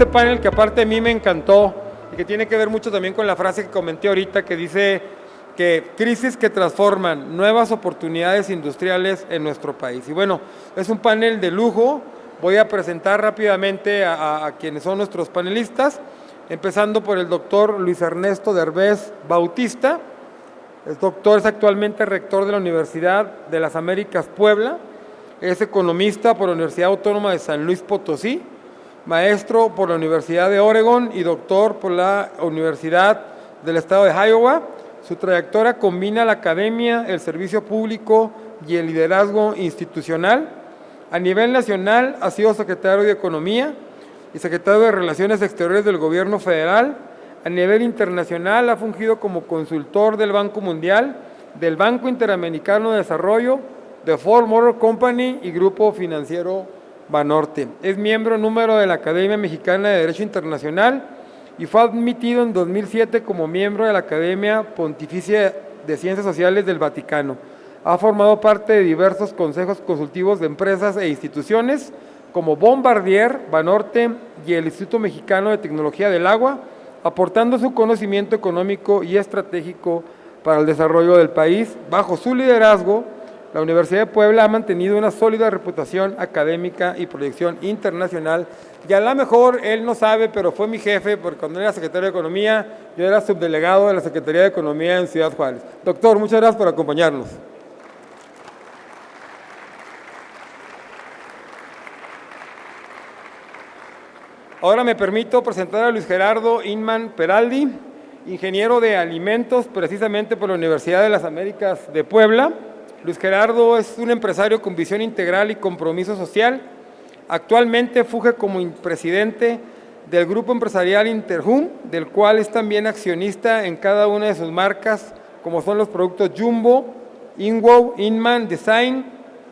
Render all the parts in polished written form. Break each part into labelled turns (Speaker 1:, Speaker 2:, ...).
Speaker 1: este panel que aparte a mí me encantó y que tiene que ver mucho también con la frase que comenté ahorita que dice que crisis que transforman nuevas oportunidades industriales en nuestro país. Y bueno, es un panel de lujo. Voy a presentar rápidamente a quienes son nuestros panelistas, empezando por el doctor Luis Ernesto Derbez Bautista. El doctor es actualmente rector de la Universidad de las Américas Puebla, es economista por la Universidad Autónoma de San Luis Potosí, maestro por la Universidad de Oregón y doctor por la Universidad del Estado de Iowa. Su trayectoria combina la academia, el servicio público y el liderazgo institucional. A nivel nacional ha sido secretario de Economía y secretario de Relaciones Exteriores del Gobierno Federal. A nivel internacional ha fungido como consultor del Banco Mundial, del Banco Interamericano de Desarrollo, de Ford Motor Company y Grupo Financiero Banorte. Es miembro número de la Academia Mexicana de Derecho Internacional y fue admitido en 2007 como miembro de la Academia Pontificia de Ciencias Sociales del Vaticano. Ha formado parte de diversos consejos consultivos de empresas e instituciones como Bombardier, Banorte y el Instituto Mexicano de Tecnología del Agua, aportando su conocimiento económico y estratégico para el desarrollo del país. Bajo su liderazgo, la Universidad de Puebla ha mantenido una sólida reputación académica y proyección internacional. Y a lo mejor él no sabe, pero fue mi jefe, porque cuando era secretario de Economía, yo era subdelegado de la Secretaría de Economía en Ciudad Juárez. Doctor, muchas gracias por acompañarnos. Ahora me permito presentar a Luis Gerardo Inman Peraldi, ingeniero de alimentos, precisamente por la Universidad de las Américas de Puebla. Luis Gerardo es un empresario con visión integral y compromiso social. Actualmente funge como presidente del grupo empresarial Interhum, del cual es también accionista en cada una de sus marcas, como son los productos Jumbo, Inwow, Inman Design,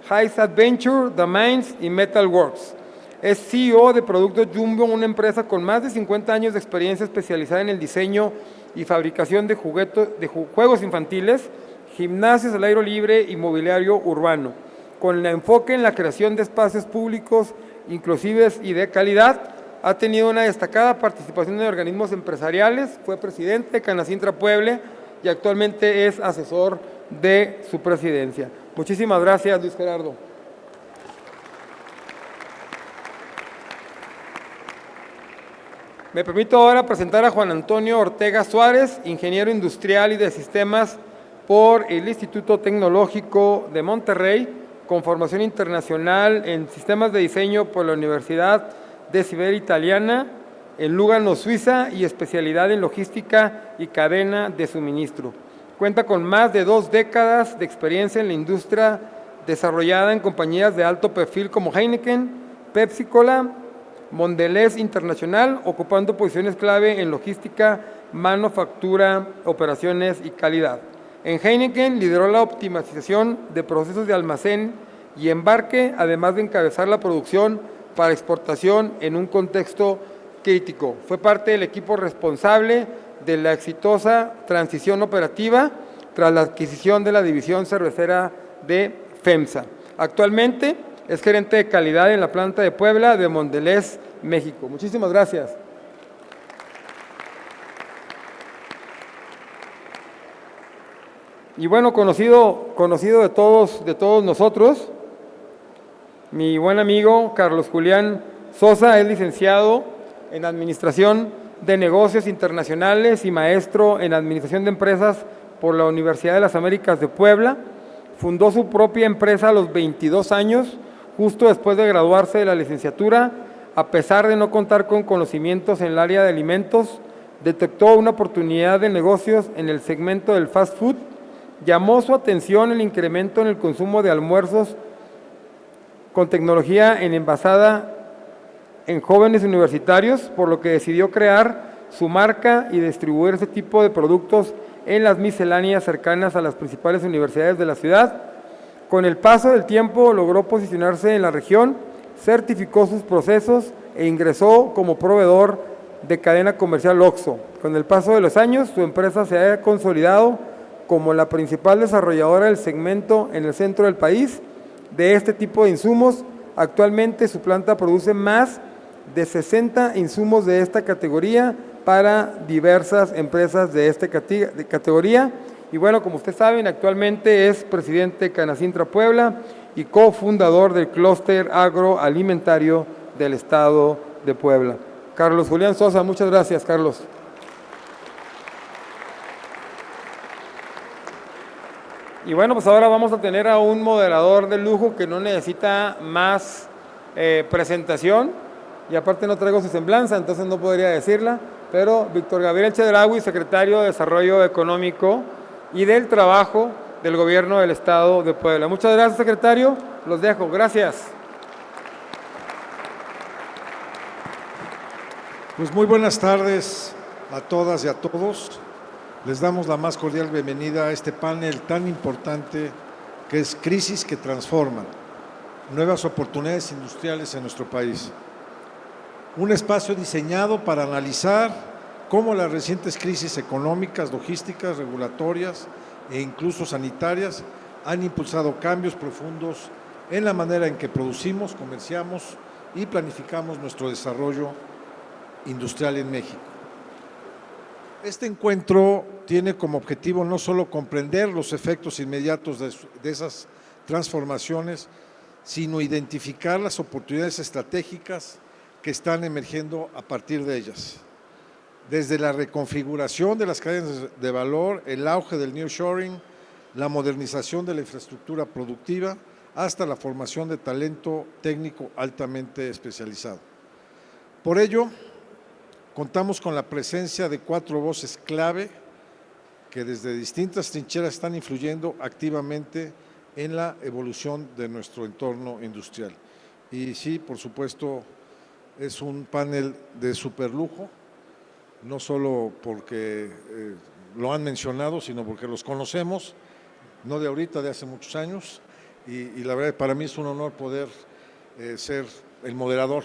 Speaker 1: Heights Adventure, The Mines y Metalworks. Es CEO de Productos Jumbo, una empresa con más de 50 años de experiencia especializada en el diseño y fabricación de juegos infantiles, gimnasios al aire libre y mobiliario urbano, con el enfoque en la creación de espacios públicos inclusivos y de calidad. Ha tenido una destacada participación en organismos empresariales, fue presidente de Canacintra Puebla y actualmente es asesor de su presidencia. Muchísimas gracias, Luis Gerardo. Me permito ahora presentar a Juan Antonio Ortega Suárez, ingeniero industrial y de sistemas por el Instituto Tecnológico de Monterrey, con formación internacional en sistemas de diseño por la Universidad de Siberia Italiana, en Lugano, Suiza, y especialidad en logística y cadena de suministro. Cuenta con más de 2 décadas de experiencia en la industria desarrollada en compañías de alto perfil como Heineken, Pepsi-Cola, Mondelez Internacional, ocupando posiciones clave en logística, manufactura, operaciones y calidad. En Heineken lideró la optimización de procesos de almacén y embarque, además de encabezar la producción para exportación en un contexto crítico. Fue parte del equipo responsable de la exitosa transición operativa tras la adquisición de la división cervecera de FEMSA. Actualmente es gerente de calidad en la planta de Puebla de Mondelez, México. Muchísimas gracias. Y bueno, conocido de todos nosotros, mi buen amigo Carlos Julián Sosa es licenciado en Administración de Negocios Internacionales y maestro en Administración de Empresas por la Universidad de las Américas de Puebla. Fundó su propia empresa a los 22 años, justo después de graduarse de la licenciatura. A pesar de no contar con conocimientos en el área de alimentos, detectó una oportunidad de negocios en el segmento del fast food. Llamó su atención el incremento en el consumo de almuerzos con tecnología envasada en jóvenes universitarios, por lo que decidió crear su marca y distribuir ese tipo de productos en las misceláneas cercanas a las principales universidades de la ciudad. Con el paso del tiempo logró posicionarse en la región, certificó sus procesos e ingresó como proveedor de cadena comercial OXXO. Con el paso de los años, su empresa se ha consolidado como la principal desarrolladora del segmento en el centro del país de este tipo de insumos. Actualmente su planta produce más de 60 insumos de esta categoría para diversas empresas de esta categoría. Y bueno, como ustedes saben, actualmente es presidente de Canacintra Puebla y cofundador del clúster agroalimentario del Estado de Puebla. Carlos Julián Sosa, muchas gracias, Carlos. Y bueno, pues ahora vamos a tener a un moderador de lujo que no necesita más presentación, y aparte no traigo su semblanza, entonces no podría decirla, pero Víctor Gabriel Chedraui, secretario de Desarrollo Económico y del Trabajo del Gobierno del Estado de Puebla. Muchas gracias, secretario. Los dejo. Gracias.
Speaker 2: Pues muy buenas tardes a todas y a todos. Les damos la más cordial bienvenida a este panel tan importante que es Crisis que Transforman, nuevas oportunidades industriales en nuestro país. Un espacio diseñado para analizar cómo las recientes crisis económicas, logísticas, regulatorias e incluso sanitarias han impulsado cambios profundos en la manera en que producimos, comerciamos y planificamos nuestro desarrollo industrial en México. Este encuentro tiene como objetivo no solo comprender los efectos inmediatos de esas transformaciones, sino identificar las oportunidades estratégicas que están emergiendo a partir de ellas. Desde la reconfiguración de las cadenas de valor, el auge del nearshoring, la modernización de la infraestructura productiva, hasta la formación de talento técnico altamente especializado. Por ello, contamos con la presencia de 4 voces clave que desde distintas trincheras están influyendo activamente en la evolución de nuestro entorno industrial. Y sí, por supuesto, es un panel de superlujo, no solo porque lo han mencionado, sino porque los conocemos, no de ahorita, de hace muchos años, y la verdad para mí es un honor poder ser el moderador.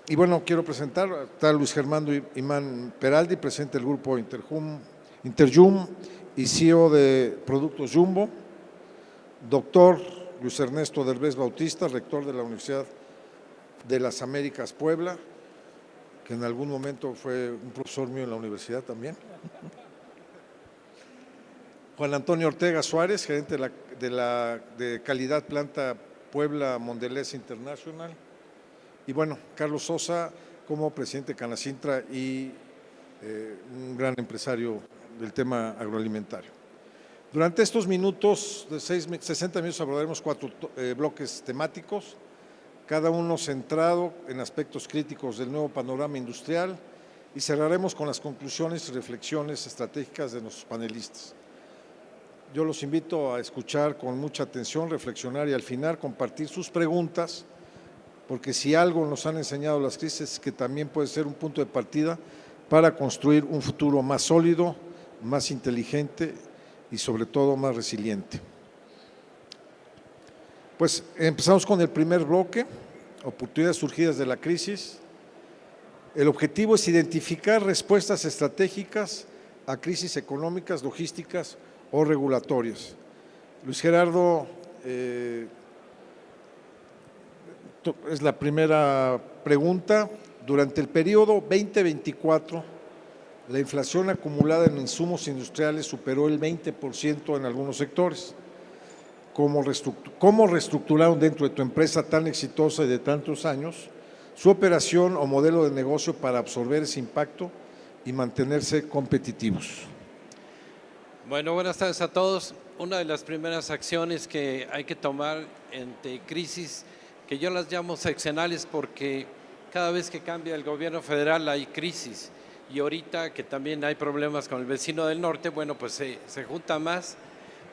Speaker 2: Y bueno, quiero presentar, está Luis Germán Imán Peraldi, presidente del grupo Interjum y CEO de Productos Jumbo, doctor Luis Ernesto Derbez Bautista, rector de la Universidad de las Américas Puebla, que en algún momento fue un profesor mío en la universidad también. Juan Antonio Ortega Suárez, gerente de Calidad Planta Puebla Mondelez International. Y bueno, Carlos Sosa como presidente de Canacintra y un gran empresario del tema agroalimentario. Durante estos minutos, de 60 minutos, abordaremos 4 bloques temáticos, cada uno centrado en aspectos críticos del nuevo panorama industrial, y cerraremos con las conclusiones y reflexiones estratégicas de nuestros panelistas. Yo los invito a escuchar con mucha atención, reflexionar y al final compartir sus preguntas, porque si algo nos han enseñado las crisis es que también puede ser un punto de partida para construir un futuro más sólido, más inteligente y sobre todo más resiliente. Pues empezamos con el primer bloque, oportunidades surgidas de la crisis. El objetivo es identificar respuestas estratégicas a crisis económicas, logísticas o regulatorias. Luis Gerardo, es la primera pregunta. Durante el periodo 2024, la inflación acumulada en insumos industriales superó el 20% en algunos sectores. ¿Cómo reestructuraron dentro de tu empresa tan exitosa y de tantos años su operación o modelo de negocio para absorber ese impacto y mantenerse competitivos?
Speaker 3: Bueno, buenas tardes a todos. Una de las primeras acciones que hay que tomar ante crisis, que yo las llamo seccionales porque cada vez que cambia el gobierno federal hay crisis, y ahorita que también hay problemas con el vecino del norte, bueno, pues se junta más,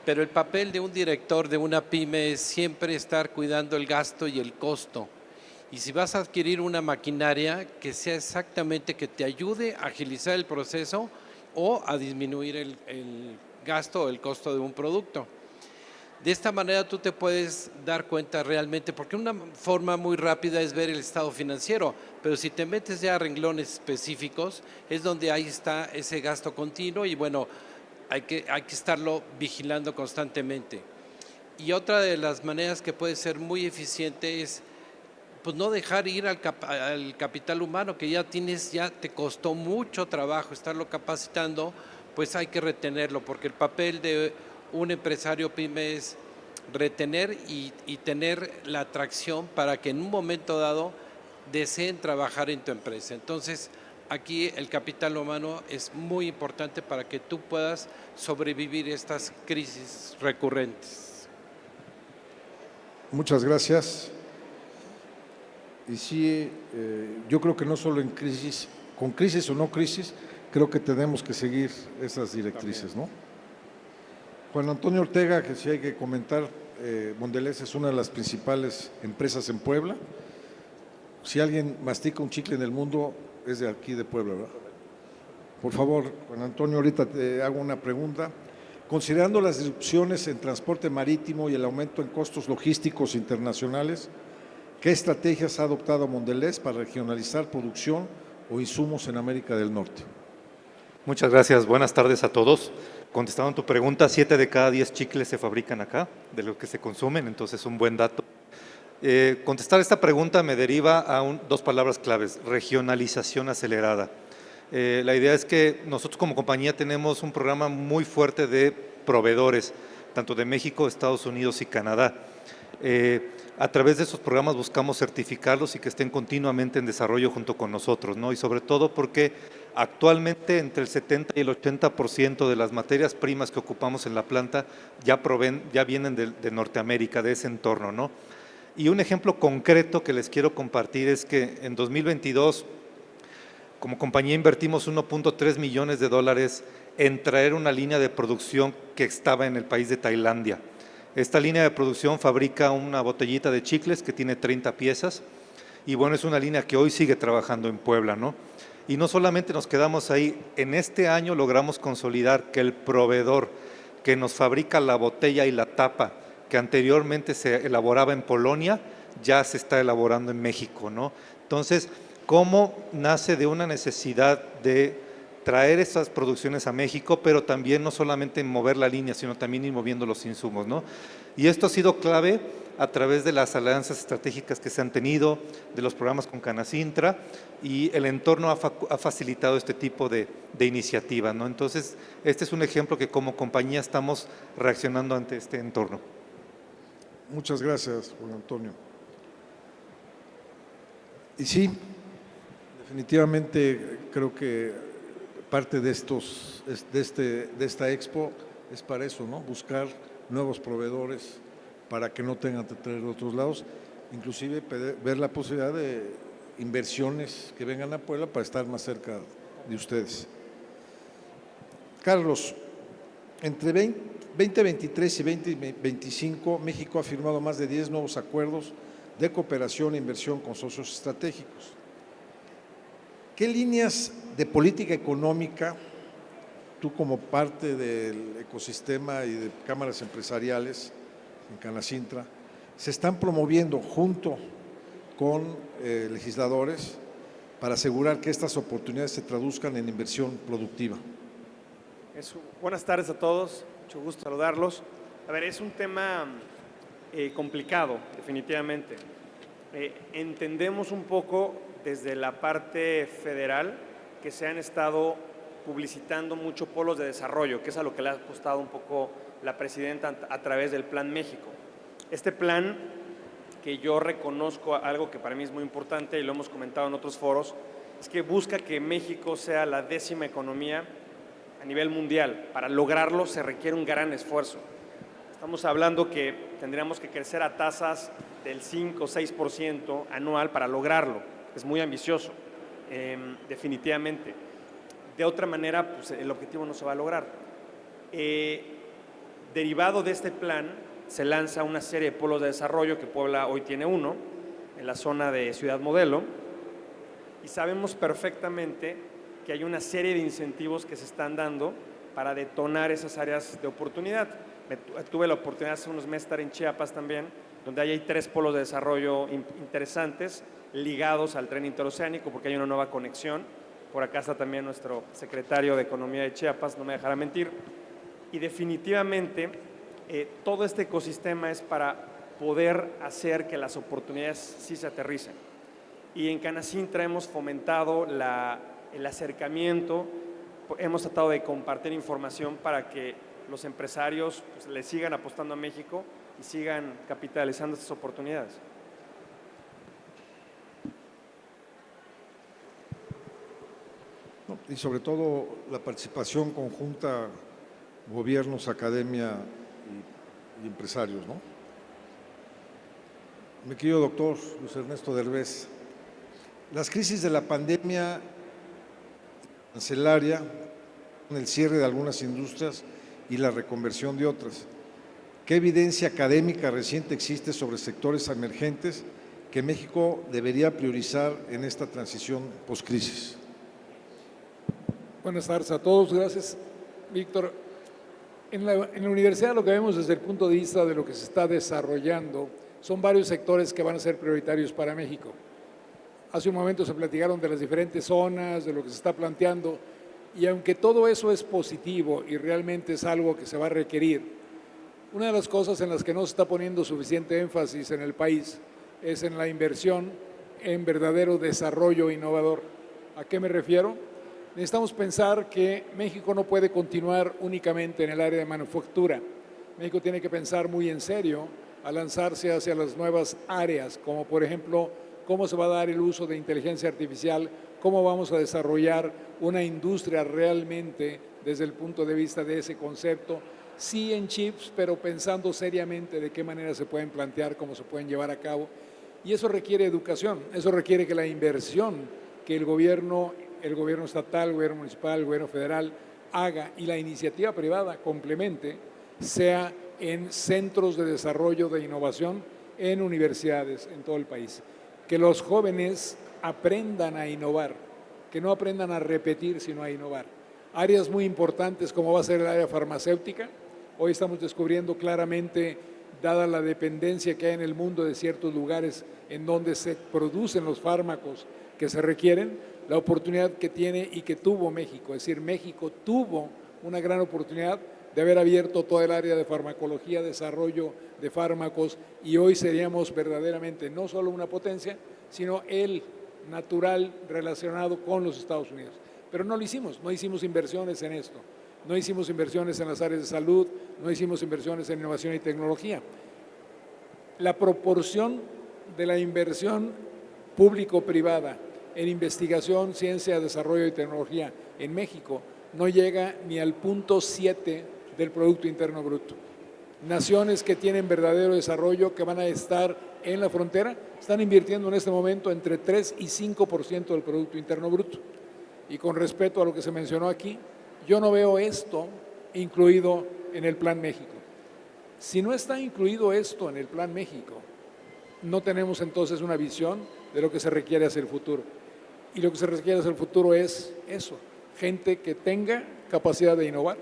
Speaker 3: pero el papel de un director de una pyme es siempre estar cuidando el gasto y el costo. Y si vas a adquirir una maquinaria, que sea exactamente que te ayude a agilizar el proceso o a disminuir el gasto o el costo de un producto. De esta manera tú te puedes dar cuenta realmente, porque una forma muy rápida es ver el estado financiero, pero si te metes ya a renglones específicos, es donde ahí está ese gasto continuo y bueno, hay que estarlo vigilando constantemente. Y otra de las maneras que puede ser muy eficiente es pues no dejar ir al capital humano que ya tienes, ya te costó mucho trabajo estarlo capacitando, pues hay que retenerlo, porque el papel de un empresario pyme es retener y tener la atracción para que en un momento dado deseen trabajar en tu empresa. Entonces, aquí el capital humano es muy importante para que tú puedas sobrevivir estas crisis recurrentes.
Speaker 2: Muchas gracias. Y sí, yo creo que no solo en crisis, con crisis o no crisis, creo que tenemos que seguir esas directrices, ¿no? Juan Antonio Ortega, que sí hay que comentar, Mondelez es una de las principales empresas en Puebla. Si alguien mastica un chicle en el mundo, es de aquí de Puebla, ¿verdad? Por favor, Juan Antonio, ahorita te hago una pregunta. Considerando las disrupciones en transporte marítimo y el aumento en costos logísticos internacionales, ¿qué estrategias ha adoptado Mondelez para regionalizar producción o insumos en América del Norte?
Speaker 4: Muchas gracias. Buenas tardes a todos. Contestando tu pregunta, 7 de cada 10 chicles se fabrican acá, de los que se consumen, entonces es un buen dato. Contestar esta pregunta me deriva a dos palabras claves: regionalización acelerada. La idea es que nosotros como compañía tenemos un programa muy fuerte de proveedores, tanto de México, Estados Unidos y Canadá. A través de esos programas buscamos certificarlos y que estén continuamente en desarrollo junto con nosotros, ¿no? Y sobre todo porque actualmente entre el 70 y el 80% de las materias primas que ocupamos en la planta ya vienen de Norteamérica, de ese entorno, ¿no? Y un ejemplo concreto que les quiero compartir es que en 2022, como compañía invertimos 1.3 millones de dólares en traer una línea de producción que estaba en el país de Tailandia. Esta línea de producción fabrica una botellita de chicles que tiene 30 piezas y bueno, es una línea que hoy sigue trabajando en Puebla, ¿no? Y no solamente nos quedamos ahí, en este año logramos consolidar que el proveedor que nos fabrica la botella y la tapa, que anteriormente se elaboraba en Polonia, ya se está elaborando en México, ¿no? Entonces, ¿cómo nace de una necesidad de traer estas producciones a México, pero también no solamente mover la línea, sino también ir moviendo los insumos, ¿no? Y esto ha sido clave a través de las alianzas estratégicas que se han tenido, de los programas con Canacintra, y el entorno ha facilitado este tipo de iniciativas, ¿no? Entonces, este es un ejemplo que como compañía estamos reaccionando ante este entorno.
Speaker 2: Muchas gracias, Juan Antonio. Y sí, definitivamente creo que parte de esta expo es para eso, ¿no? Buscar nuevos proveedores para que no tengan que traer de otros lados, inclusive ver la posibilidad de inversiones que vengan a Puebla para estar más cerca de ustedes. Carlos, entre 2023 y 2025, México ha firmado más de 10 nuevos acuerdos de cooperación e inversión con socios estratégicos. ¿Qué líneas de política económica, tú como parte del ecosistema y de cámaras empresariales en Canacintra, se están promoviendo junto con legisladores para asegurar que estas oportunidades se traduzcan en inversión productiva?
Speaker 5: Buenas tardes a todos, mucho gusto saludarlos. A ver, es un tema complicado, definitivamente. Entendemos un poco desde la parte federal que se han estado publicitando mucho polos de desarrollo, que es a lo que le ha costado un poco la presidenta a través del Plan México. Este plan, que yo reconozco algo que para mí es muy importante y lo hemos comentado en otros foros, es que busca que México sea la 10ª economía a nivel mundial. Para lograrlo se requiere un gran esfuerzo. Estamos hablando que tendríamos que crecer a tasas del 5 o 6% anual para lograrlo. Es muy ambicioso, definitivamente. De otra manera, pues, el objetivo no se va a lograr. Derivado de este plan, se lanza una serie de polos de desarrollo, que Puebla hoy tiene uno, en la zona de Ciudad Modelo, y sabemos perfectamente que hay una serie de incentivos que se están dando para detonar esas áreas de oportunidad. Tuve la oportunidad hace unos meses de estar en Chiapas también, donde hay 3 polos de desarrollo interesantes ligados al tren interoceánico, porque hay una nueva conexión. Por acá está también nuestro secretario de Economía de Chiapas, no me dejará mentir. Y definitivamente todo este ecosistema es para poder hacer que las oportunidades sí se aterricen. Y en Canacintra hemos fomentado el acercamiento, hemos tratado de compartir información para que los empresarios pues, le sigan apostando a México y sigan capitalizando estas oportunidades.
Speaker 2: Y sobre todo la participación conjunta, gobiernos, academia y empresarios, ¿no? Mi querido doctor Luis Ernesto Derbez, las crisis de la pandemia cancelaria, el cierre de algunas industrias y la reconversión de otras. ¿Qué evidencia académica reciente existe sobre sectores emergentes que México debería priorizar en esta transición post-crisis?
Speaker 6: Buenas tardes a todos, gracias, Víctor. En la universidad lo que vemos desde el punto de vista de lo que se está desarrollando son varios sectores que van a ser prioritarios para México. Hace un momento se platicaron de las diferentes zonas, de lo que se está planteando, y aunque todo eso es positivo y realmente es algo que se va a requerir, una de las cosas en las que no se está poniendo suficiente énfasis en el país es en la inversión en verdadero desarrollo innovador. ¿A qué me refiero? Necesitamos pensar que México no puede continuar únicamente en el área de manufactura. México tiene que pensar muy en serio a lanzarse hacia las nuevas áreas, como por ejemplo, cómo se va a dar el uso de inteligencia artificial, cómo vamos a desarrollar una industria realmente desde el punto de vista de ese concepto, sí en chips, pero pensando seriamente de qué manera se pueden plantear, cómo se pueden llevar a cabo. Y eso requiere educación, eso requiere que la inversión que el gobierno estatal, el gobierno municipal, el gobierno federal haga y la iniciativa privada complemente, sea en centros de desarrollo de innovación, en universidades en todo el país. Que los jóvenes aprendan a innovar, que no aprendan a repetir, sino a innovar. Áreas muy importantes como va a ser el área farmacéutica. Hoy estamos descubriendo claramente, dada la dependencia que hay en el mundo de ciertos lugares en donde se producen los fármacos que se requieren, la oportunidad que tiene y que tuvo México. Es decir, México tuvo una gran oportunidad de haber abierto todo el área de farmacología, desarrollo de fármacos, y hoy seríamos verdaderamente no solo una potencia, sino el natural relacionado con los Estados Unidos. Pero no lo hicimos, no hicimos inversiones en esto, no hicimos inversiones en las áreas de salud, no hicimos inversiones en innovación y tecnología. La proporción de la inversión público-privada en investigación, ciencia, desarrollo y tecnología en México no llega ni al 0.7 del Producto Interno Bruto. Naciones que tienen verdadero desarrollo, que van a estar en la frontera, están invirtiendo en este momento entre 3 y 5% del Producto Interno Bruto. Y con respecto a lo que se mencionó aquí, yo no veo esto incluido en el Plan México. Si no está incluido esto en el Plan México, no tenemos entonces una visión de lo que se requiere hacia el futuro. Y lo que se requiere hacia el futuro es eso, gente que tenga capacidad de innovar,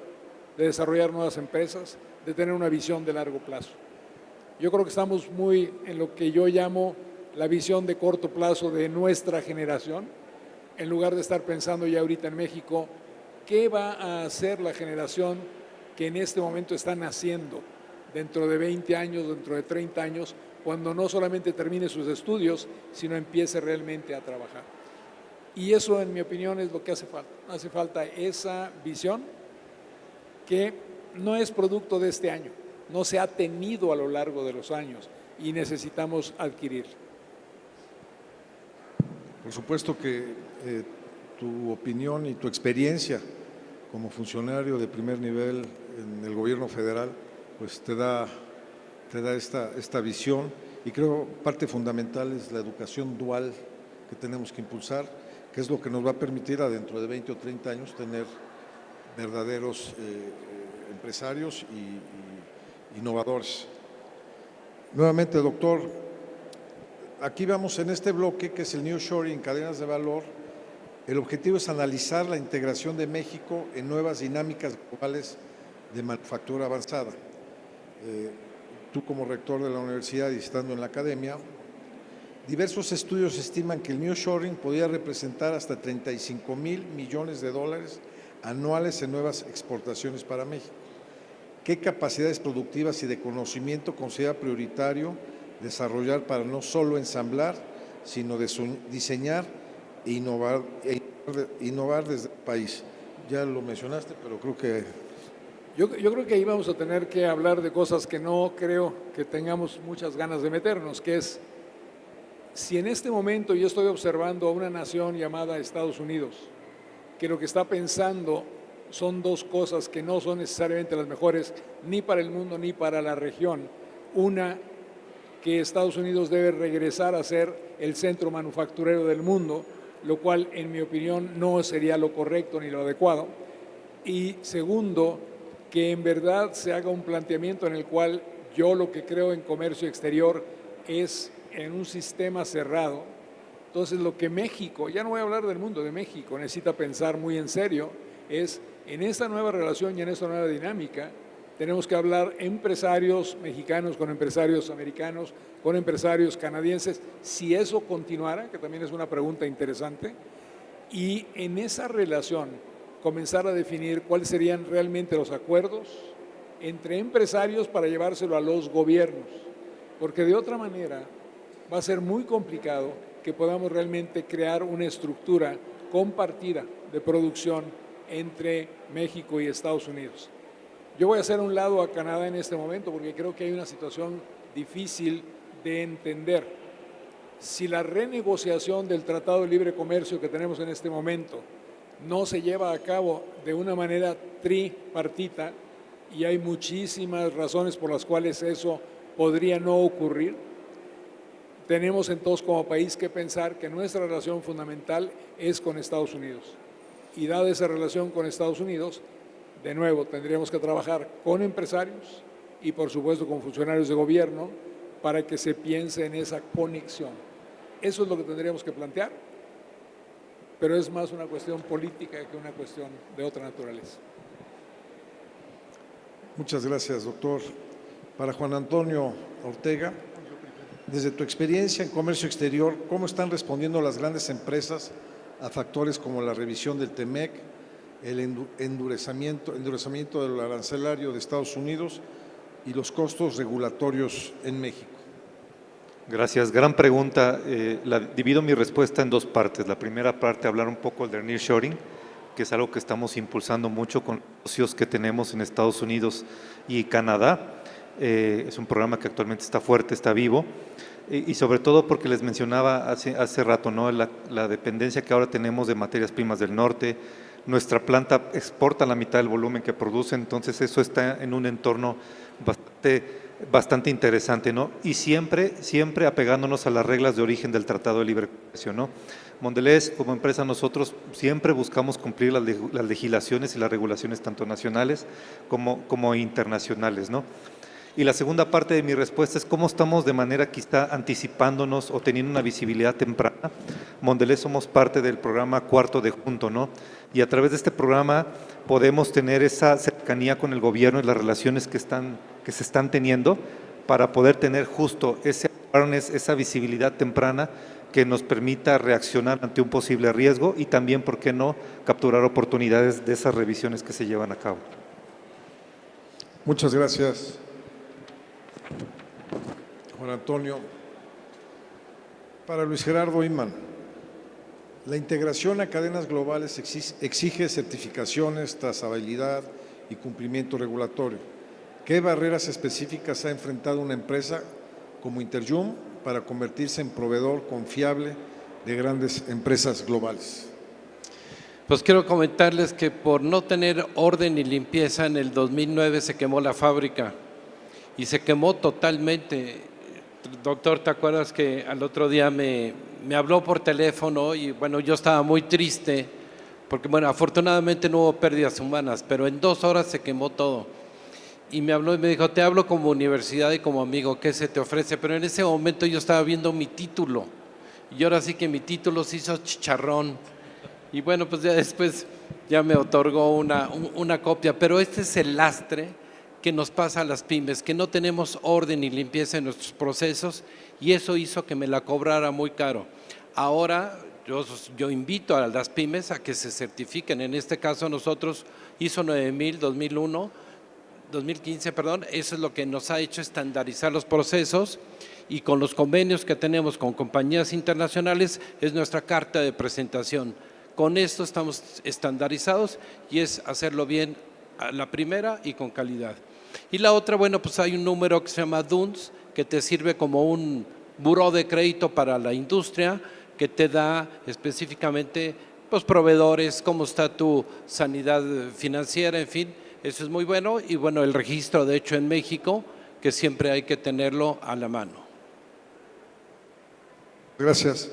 Speaker 6: de desarrollar nuevas empresas, de tener una visión de largo plazo. Yo creo que estamos muy en lo que yo llamo la visión de corto plazo de nuestra generación, en lugar de estar pensando ya ahorita en México, ¿qué va a hacer la generación que en este momento está naciendo dentro de 20 años, dentro de 30 años, cuando no solamente termine sus estudios, sino empiece realmente a trabajar? Y eso, en mi opinión, es lo que hace falta. Hace falta esa visión que no es producto de este año, no se ha tenido a lo largo de los años y necesitamos adquirir.
Speaker 2: Por supuesto que tu opinión y tu experiencia como funcionario de primer nivel en el gobierno federal, pues te da esta visión, y creo parte fundamental es la educación dual que tenemos que impulsar, que es lo que nos va a permitir a dentro de 20 o 30 años tener verdaderos empresarios y innovadores. Nuevamente, doctor, aquí vamos en este bloque que es el nearshoring, cadenas de valor. El objetivo es analizar la integración de México en nuevas dinámicas globales de manufactura avanzada. Tú como rector de la universidad y estando en la academia, diversos estudios estiman que el nearshoring podría representar hasta 35,000 millones de dólares anuales en nuevas exportaciones para México. ¿Qué capacidades productivas y de conocimiento considera prioritario desarrollar para no solo ensamblar, sino diseñar e innovar desde el país? Ya lo mencionaste, pero creo que…
Speaker 6: Yo creo que ahí vamos a tener que hablar de cosas que no creo que tengamos muchas ganas de meternos, que es, si en este momento yo estoy observando a una nación llamada Estados Unidos, que lo que está pensando son dos cosas que no son necesariamente las mejores ni para el mundo ni para la región. Una, que Estados Unidos debe regresar a ser el centro manufacturero del mundo, lo cual en mi opinión no sería lo correcto ni lo adecuado. Y segundo, que en verdad se haga un planteamiento en el cual yo lo que creo en comercio exterior es en un sistema cerrado. Entonces lo que México, ya no voy a hablar del mundo, de México, necesita pensar muy en serio es en esta nueva relación y en esta nueva dinámica. Tenemos que hablar empresarios mexicanos con empresarios americanos, con empresarios canadienses, si eso continuara, que también es una pregunta interesante, y en esa relación comenzar a definir cuáles serían realmente los acuerdos entre empresarios para llevárselo a los gobiernos, porque de otra manera va a ser muy complicado que podamos realmente crear una estructura compartida de producción entre México y Estados Unidos. Yo voy a hacer a un lado a Canadá en este momento porque creo que hay una situación difícil de entender. Si la renegociación del Tratado de Libre Comercio que tenemos en este momento no se lleva a cabo de una manera tripartita, y hay muchísimas razones por las cuales eso podría no ocurrir, tenemos entonces como país que pensar que nuestra relación fundamental es con Estados Unidos. Y dada esa relación con Estados Unidos, de nuevo tendríamos que trabajar con empresarios y por supuesto con funcionarios de gobierno para que se piense en esa conexión. Eso es lo que tendríamos que plantear, pero es más una cuestión política que una cuestión de otra naturaleza.
Speaker 2: Muchas gracias, doctor. Para Juan Antonio Ortega, desde tu experiencia en comercio exterior, ¿cómo están respondiendo las grandes empresas a factores como la revisión del TEMEC, el endurecimiento del arancelario de Estados Unidos y los costos regulatorios en México?
Speaker 4: Gracias, gran pregunta. Divido mi respuesta en dos partes. La primera parte, hablar un poco del nearshoring, que es algo que estamos impulsando mucho con los socios que tenemos en Estados Unidos y Canadá. Es un programa que actualmente está fuerte, está vivo, y sobre todo porque les mencionaba hace rato, ¿no? La dependencia que ahora tenemos de materias primas del norte. Nuestra planta exporta la mitad del volumen que produce, entonces eso está en un entorno bastante interesante, ¿no? Y siempre apegándonos a las reglas de origen del Tratado de Libre Comercio, ¿no? Mondelez, como empresa, nosotros siempre buscamos cumplir las legislaciones y las regulaciones tanto nacionales como internacionales, ¿no? Y la segunda parte de mi respuesta es cómo estamos de manera quizá anticipándonos o teniendo una visibilidad temprana. Mondelez somos parte del programa Cuarto de Junto, ¿no? Y a través de este programa podemos tener esa cercanía con el gobierno y las relaciones que se están teniendo para poder tener justo ese awareness, esa visibilidad temprana que nos permita reaccionar ante un posible riesgo y también, ¿por qué no?, capturar oportunidades de esas revisiones que se llevan a cabo.
Speaker 2: Muchas gracias, Juan Antonio. Para Luis Gerardo Inman, la integración a cadenas globales exige certificaciones, trazabilidad y cumplimiento regulatorio. ¿Qué barreras específicas ha enfrentado una empresa como Interjum para convertirse en proveedor confiable de grandes empresas globales?
Speaker 3: Pues quiero comentarles que por no tener orden y limpieza en el 2009 se quemó la fábrica y se quemó totalmente. Doctor, ¿te acuerdas que al otro día me habló por teléfono y bueno, yo estaba muy triste porque bueno, afortunadamente no hubo pérdidas humanas, pero en 2 horas se quemó todo. Y me habló y me dijo, te hablo como universidad y como amigo, ¿qué se te ofrece? Pero en ese momento yo estaba viendo mi título y ahora sí que mi título se hizo chicharrón. Y bueno, pues ya después ya me otorgó una copia, pero este es el lastre que nos pasa a las pymes, que no tenemos orden y limpieza en nuestros procesos y eso hizo que me la cobrara muy caro. Ahora yo invito a las pymes a que se certifiquen, en este caso nosotros ISO 9000 2001, 2015, perdón, eso es lo que nos ha hecho estandarizar los procesos y con los convenios que tenemos con compañías internacionales es nuestra carta de presentación. Con esto estamos estandarizados y es hacerlo bien a la primera y con calidad. Y la otra, bueno, pues hay un número que se llama DUNS, que te sirve como un buró de crédito para la industria, que te da específicamente pues, proveedores, cómo está tu sanidad financiera, en fin, eso es muy bueno. Y bueno, el registro, de hecho, en México, que siempre hay que tenerlo a la mano.
Speaker 2: Gracias.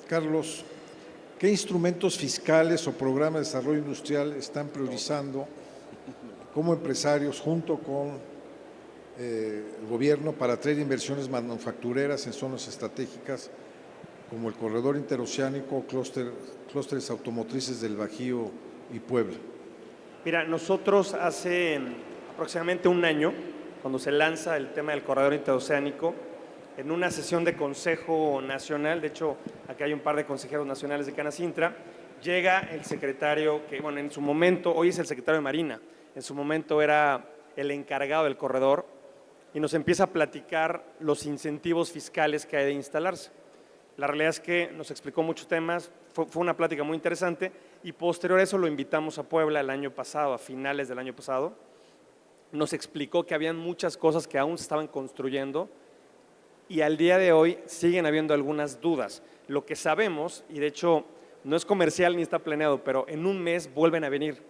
Speaker 2: Carlos, ¿qué instrumentos fiscales o programas de desarrollo industrial están priorizando como empresarios junto con el gobierno para atraer inversiones manufactureras en zonas estratégicas como el corredor interoceánico o clústeres automotrices del Bajío y Puebla?
Speaker 5: Mira, nosotros hace aproximadamente un año, cuando se lanza el tema del corredor interoceánico, en una sesión de Consejo Nacional, de hecho, aquí hay un par de consejeros nacionales de Canacintra, llega el secretario, que bueno, en su momento, hoy es el secretario de Marina, en su momento era el encargado del corredor, y nos empieza a platicar los incentivos fiscales que hay de instalarse. La realidad es que nos explicó muchos temas, fue una plática muy interesante, y posterior a eso lo invitamos a Puebla el año pasado, a finales del año pasado. Nos explicó que habían muchas cosas que aún se estaban construyendo, y al día de hoy siguen habiendo algunas dudas. Lo que sabemos, y de hecho no es comercial ni está planeado, pero en un mes vuelven a venir.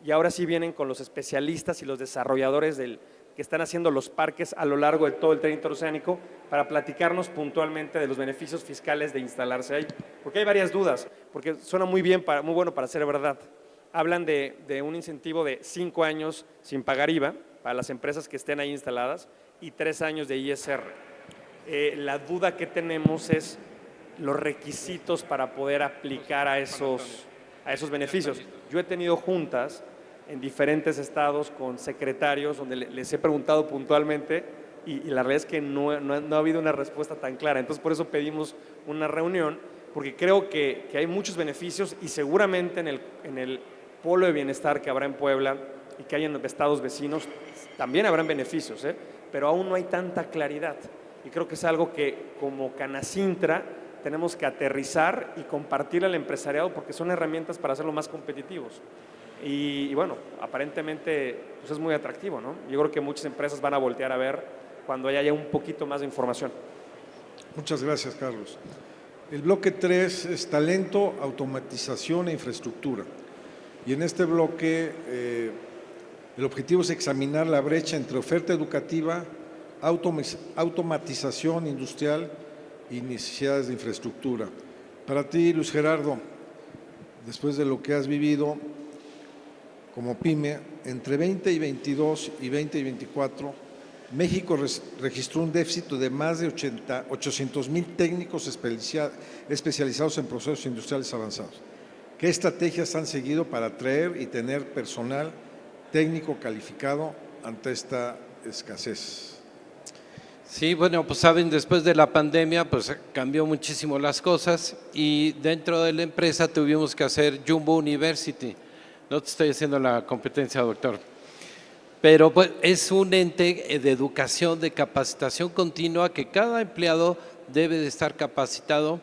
Speaker 5: Y ahora sí vienen con los especialistas y los desarrolladores que están haciendo los parques a lo largo de todo el tren interoceánico para platicarnos puntualmente de los beneficios fiscales de instalarse ahí. Porque hay varias dudas, porque suena muy bien, muy bueno para ser verdad. Hablan de un incentivo de 5 años sin pagar IVA para las empresas que estén ahí instaladas y 3 años de ISR. La duda que tenemos es los requisitos para poder aplicar a esos beneficios. Yo he tenido juntas en diferentes estados con secretarios donde les he preguntado puntualmente y la realidad es que no ha habido una respuesta tan clara. Entonces, por eso pedimos una reunión, porque creo que hay muchos beneficios y seguramente en el polo de bienestar que habrá en Puebla y que hay en los estados vecinos también habrán beneficios, pero aún no hay tanta claridad. Y creo que es algo que como Canacintra tenemos que aterrizar y compartir al empresariado porque son herramientas para hacerlo más competitivos. Y bueno, aparentemente pues es muy atractivo, ¿no? Yo creo que muchas empresas van a voltear a ver cuando haya un poquito más de información.
Speaker 2: Muchas gracias, Carlos. El bloque 3 es talento, automatización e infraestructura. Y en este bloque el objetivo es examinar la brecha entre oferta educativa, automatización industrial y necesidades de infraestructura. Para ti, Luis Gerardo, después de lo que has vivido como PYME, entre 2022 y 2024, México registró un déficit de más de 800,000 técnicos especializados en procesos industriales avanzados. ¿Qué estrategias han seguido para atraer y tener personal técnico calificado ante esta escasez?
Speaker 3: Sí, bueno, pues saben, después de la pandemia, pues cambió muchísimo las cosas y dentro de la empresa tuvimos que hacer Jumbo University. No te estoy haciendo la competencia, doctor. Pero pues, es un ente de educación, de capacitación continua que cada empleado debe de estar capacitado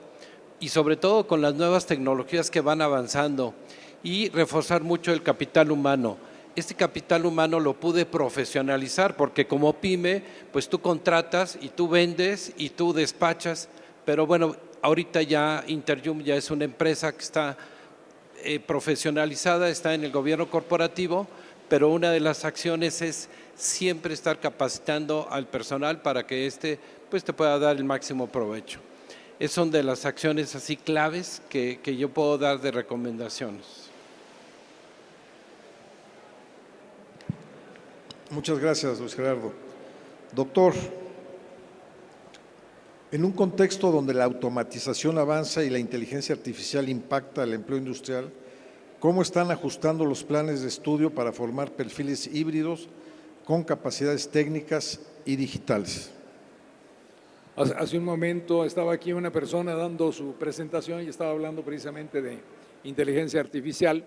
Speaker 3: y sobre todo con las nuevas tecnologías que van avanzando y reforzar mucho el capital humano. Este capital humano lo pude profesionalizar porque como pyme, pues tú contratas y tú vendes y tú despachas, pero bueno, ahorita ya Interjum ya es una empresa que está profesionalizada, está en el gobierno corporativo, pero una de las acciones es siempre estar capacitando al personal para que pues te pueda dar el máximo provecho. Esas son de las acciones así claves que yo puedo dar de recomendaciones.
Speaker 2: Muchas gracias, Luis Gerardo. Doctor, en un contexto donde la automatización avanza y la inteligencia artificial impacta el empleo industrial, ¿cómo están ajustando los planes de estudio para formar perfiles híbridos con capacidades técnicas y digitales?
Speaker 6: Hace un momento estaba aquí una persona dando su presentación y estaba hablando precisamente de inteligencia artificial.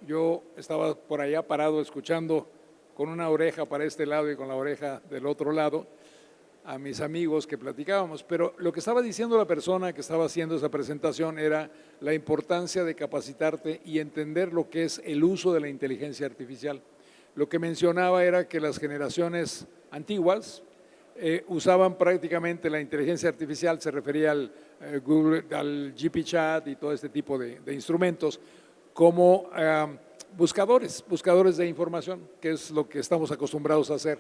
Speaker 6: Yo estaba por allá parado escuchando con una oreja para este lado y con la oreja del otro lado a mis amigos que platicábamos, pero lo que estaba diciendo la persona que estaba haciendo esa presentación era la importancia de capacitarte y entender lo que es el uso de la inteligencia artificial. Lo que mencionaba era que las generaciones antiguas usaban prácticamente la inteligencia artificial, se refería al Google, al GPChat y todo este tipo de instrumentos como buscadores de información, que es lo que estamos acostumbrados a hacer.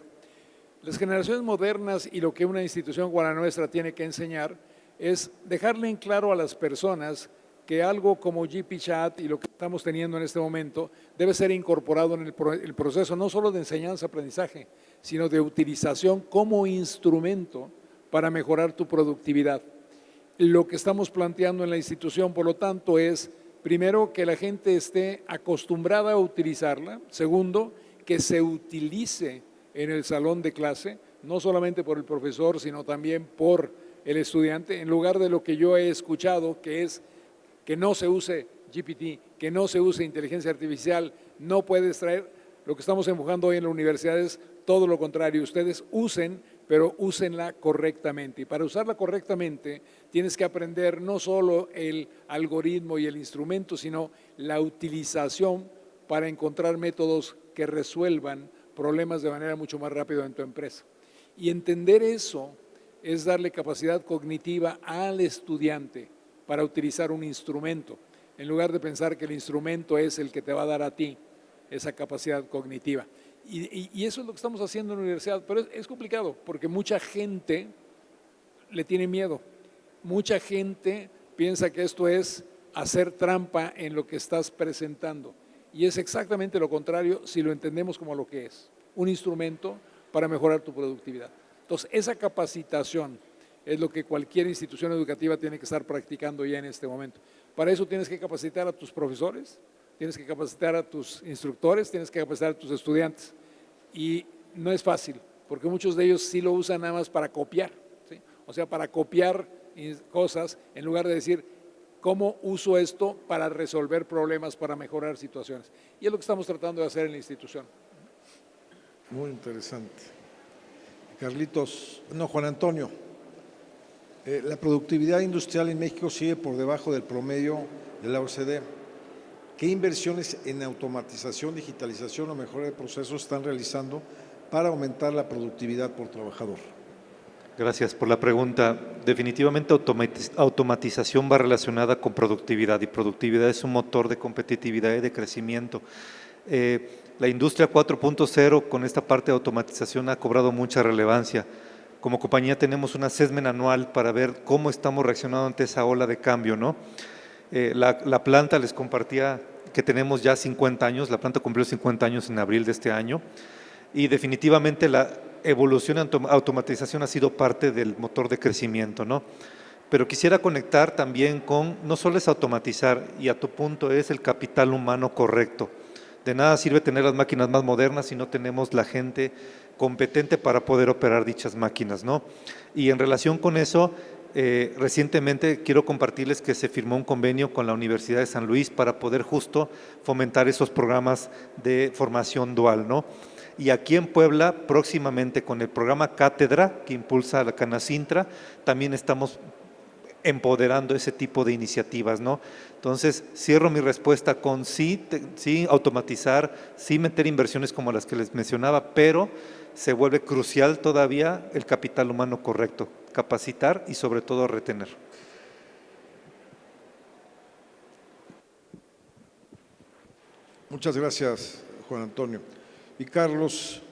Speaker 6: Las generaciones modernas y lo que una institución como la nuestra tiene que enseñar es dejarle en claro a las personas que algo como GPChat y lo que estamos teniendo en este momento debe ser incorporado en el proceso no solo de enseñanza-aprendizaje, sino de utilización como instrumento para mejorar tu productividad. Lo que estamos planteando en la institución, por lo tanto, es primero que la gente esté acostumbrada a utilizarla, segundo, que se utilice en el salón de clase, no solamente por el profesor, sino también por el estudiante, en lugar de lo que yo he escuchado, que es que no se use GPT, que no se use inteligencia artificial, no puedes traer. Lo que estamos empujando hoy en la universidad es todo lo contrario. Ustedes usen, pero úsenla correctamente. Y para usarla correctamente tienes que aprender no solo el algoritmo y el instrumento, sino la utilización para encontrar métodos que resuelvan problemas de manera mucho más rápida en tu empresa. Y entender eso es darle capacidad cognitiva al estudiante para utilizar un instrumento, en lugar de pensar que el instrumento es el que te va a dar a ti esa capacidad cognitiva. Y eso es lo que estamos haciendo en la universidad, pero es complicado porque mucha gente le tiene miedo. Mucha gente piensa que esto es hacer trampa en lo que estás presentando. Y es exactamente lo contrario si lo entendemos como lo que es, un instrumento para mejorar tu productividad. Entonces, esa capacitación es lo que cualquier institución educativa tiene que estar practicando ya en este momento. Para eso tienes que capacitar a tus profesores, tienes que capacitar a tus instructores, tienes que capacitar a tus estudiantes. Y no es fácil, porque muchos de ellos sí lo usan nada más para copiar, ¿sí? O sea, para copiar cosas en lugar de decir, ¿cómo uso esto para resolver problemas, para mejorar situaciones? Y es lo que estamos tratando de hacer en la institución.
Speaker 2: Muy interesante. Carlitos, no, Juan Antonio. La productividad industrial en México sigue por debajo del promedio de la OCDE. ¿Qué inversiones en automatización, digitalización o mejora de procesos están realizando para aumentar la productividad por trabajador?
Speaker 4: Gracias por la pregunta. Definitivamente automatización va relacionada con productividad y productividad es un motor de competitividad y de crecimiento. La industria 4.0 con esta parte de automatización ha cobrado mucha relevancia. Como compañía tenemos un assessment anual para ver cómo estamos reaccionando ante esa ola de cambio, ¿no? La planta, les compartía que tenemos ya 50 años, la planta cumplió 50 años en abril de este año y definitivamente la evolución en automatización ha sido parte del motor de crecimiento, ¿no? Pero quisiera conectar también con, no solo es automatizar, y a tu punto es el capital humano correcto. De nada sirve tener las máquinas más modernas si no tenemos la gente competente para poder operar dichas máquinas, ¿no? Y en relación con eso, recientemente quiero compartirles que se firmó un convenio con la Universidad de San Luis para poder justo fomentar esos programas de formación dual, ¿no? Y aquí en Puebla, próximamente con el programa Cátedra, que impulsa la Canacintra, también estamos empoderando ese tipo de iniciativas, ¿no? Entonces, cierro mi respuesta con sí automatizar, sí meter inversiones como las que les mencionaba, pero se vuelve crucial todavía el capital humano correcto, capacitar y sobre todo retener.
Speaker 2: Muchas gracias, Juan Antonio. Y Carlos,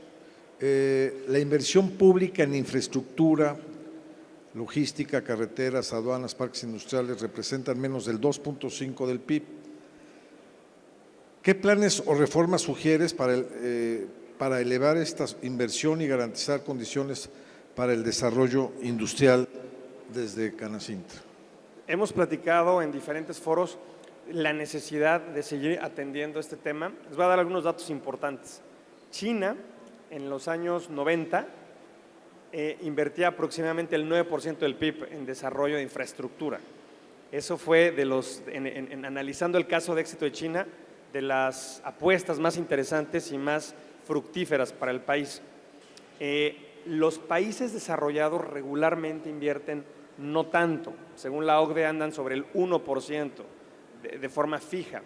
Speaker 2: la inversión pública en infraestructura, logística, carreteras, aduanas, parques industriales representan menos del 2.5% del PIB. ¿Qué planes o reformas sugieres para elevar esta inversión y garantizar condiciones para el desarrollo industrial desde Canacintra?
Speaker 5: Hemos platicado en diferentes foros la necesidad de seguir atendiendo este tema. Les voy a dar algunos datos importantes. China, en los años 90, invertía aproximadamente el 9% del PIB en desarrollo de infraestructura. Eso fue analizando el caso de éxito de China, de las apuestas más interesantes y más fructíferas para el país. Los países desarrollados regularmente invierten no tanto. Según la OCDE andan sobre el 1% de forma fija.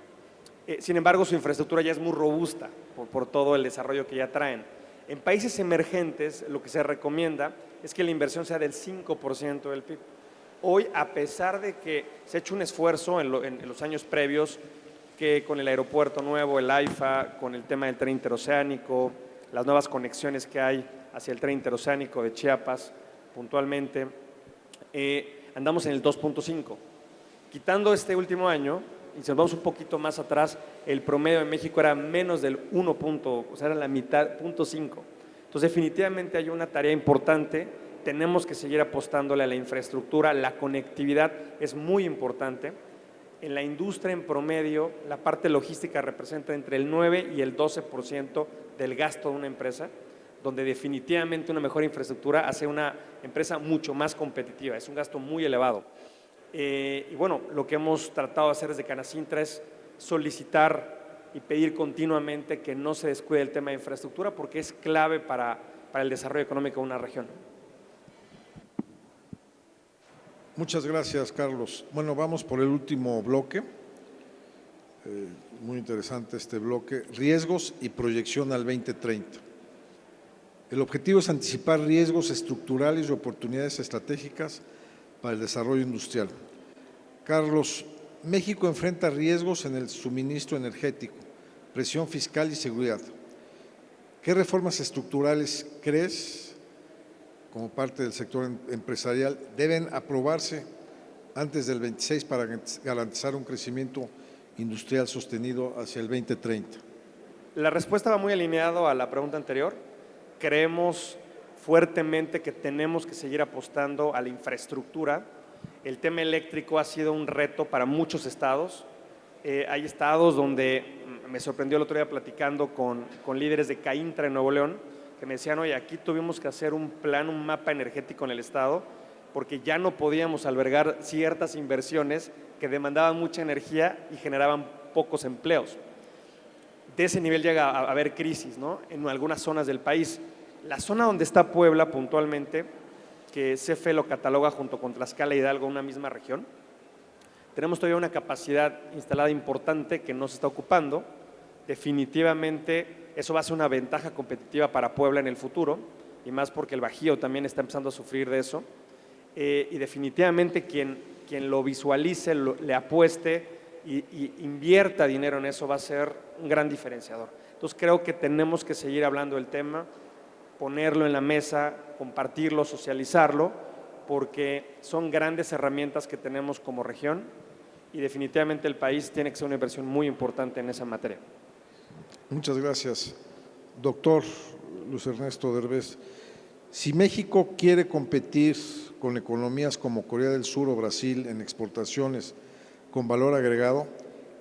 Speaker 5: Sin embargo, su infraestructura ya es muy robusta por todo el desarrollo que ya traen. En países emergentes, lo que se recomienda es que la inversión sea del 5% del PIB. Hoy, a pesar de que se ha hecho un esfuerzo en los años previos, que con el aeropuerto nuevo, el AIFA, con el tema del tren interoceánico, las nuevas conexiones que hay hacia el tren interoceánico de Chiapas, puntualmente, andamos en el 2.5. Quitando este último año, y si nos vamos un poquito más atrás, el promedio en México era menos del 1 punto, o sea, era la mitad, 0.5. Entonces, definitivamente hay una tarea importante, tenemos que seguir apostándole a la infraestructura, la conectividad es muy importante. En la industria, en promedio, la parte logística representa entre el 9 y el 12% del gasto de una empresa, donde definitivamente una mejor infraestructura hace una empresa mucho más competitiva, es un gasto muy elevado. Y bueno, lo que hemos tratado de hacer desde Canacintra es solicitar y pedir continuamente que no se descuide el tema de infraestructura porque es clave para el desarrollo económico de una región.
Speaker 2: Muchas gracias, Carlos. Bueno, vamos por el último bloque. Muy interesante este bloque. Riesgos y proyección al 2030. El objetivo es anticipar riesgos estructurales y oportunidades estratégicas para el desarrollo industrial. Carlos, México enfrenta riesgos en el suministro energético, presión fiscal y seguridad. ¿Qué reformas estructurales crees, como parte del sector empresarial, deben aprobarse antes del 26 para garantizar un crecimiento industrial sostenido hacia el 2030?
Speaker 5: La respuesta va muy alineado a la pregunta anterior. Creemos fuertemente que tenemos que seguir apostando a la infraestructura. El tema eléctrico ha sido un reto para muchos estados. Hay estados donde me sorprendió el otro día platicando con líderes de Caintra en Nuevo León, que me decían, oye, aquí tuvimos que hacer un plan, un mapa energético en el estado, porque ya no podíamos albergar ciertas inversiones que demandaban mucha energía y generaban pocos empleos. De ese nivel llega a haber crisis, ¿no?, en algunas zonas del país. La zona donde está Puebla puntualmente, que CFE lo cataloga junto con Tlaxcala e Hidalgo, una misma región, tenemos todavía una capacidad instalada importante que no se está ocupando. Definitivamente eso va a ser una ventaja competitiva para Puebla en el futuro, y más porque el Bajío también está empezando a sufrir de eso. Y definitivamente quien lo visualice, le apueste y invierta dinero en eso va a ser un gran diferenciador. Entonces creo que tenemos que seguir hablando del tema, ponerlo en la mesa, compartirlo, socializarlo, porque son grandes herramientas que tenemos como región y definitivamente el país tiene que ser una inversión muy importante en esa materia.
Speaker 2: Muchas gracias. Doctor Luis Ernesto Derbez, si México quiere competir con economías como Corea del Sur o Brasil en exportaciones con valor agregado,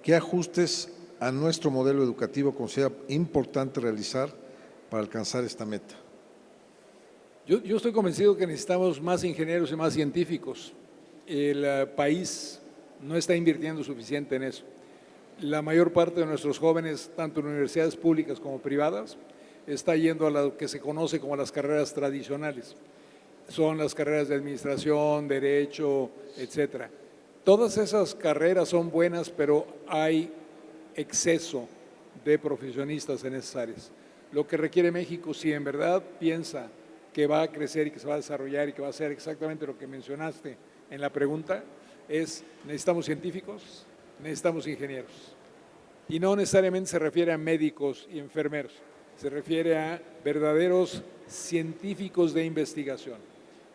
Speaker 2: ¿qué ajustes a nuestro modelo educativo considera importante realizar para alcanzar esta meta?
Speaker 6: Yo estoy convencido que necesitamos más ingenieros y más científicos. El país no está invirtiendo suficiente en eso. La mayor parte de nuestros jóvenes, tanto en universidades públicas como privadas, está yendo a lo que se conoce como las carreras tradicionales. Son las carreras de administración, derecho, etcétera. Todas esas carreras son buenas, pero hay exceso de profesionistas en esas áreas. Lo que requiere México, si en verdad piensa que va a crecer y que se va a desarrollar y que va a hacer exactamente lo que mencionaste en la pregunta, es necesitamos científicos, necesitamos ingenieros. Y no necesariamente se refiere a médicos y enfermeros, se refiere a verdaderos científicos de investigación.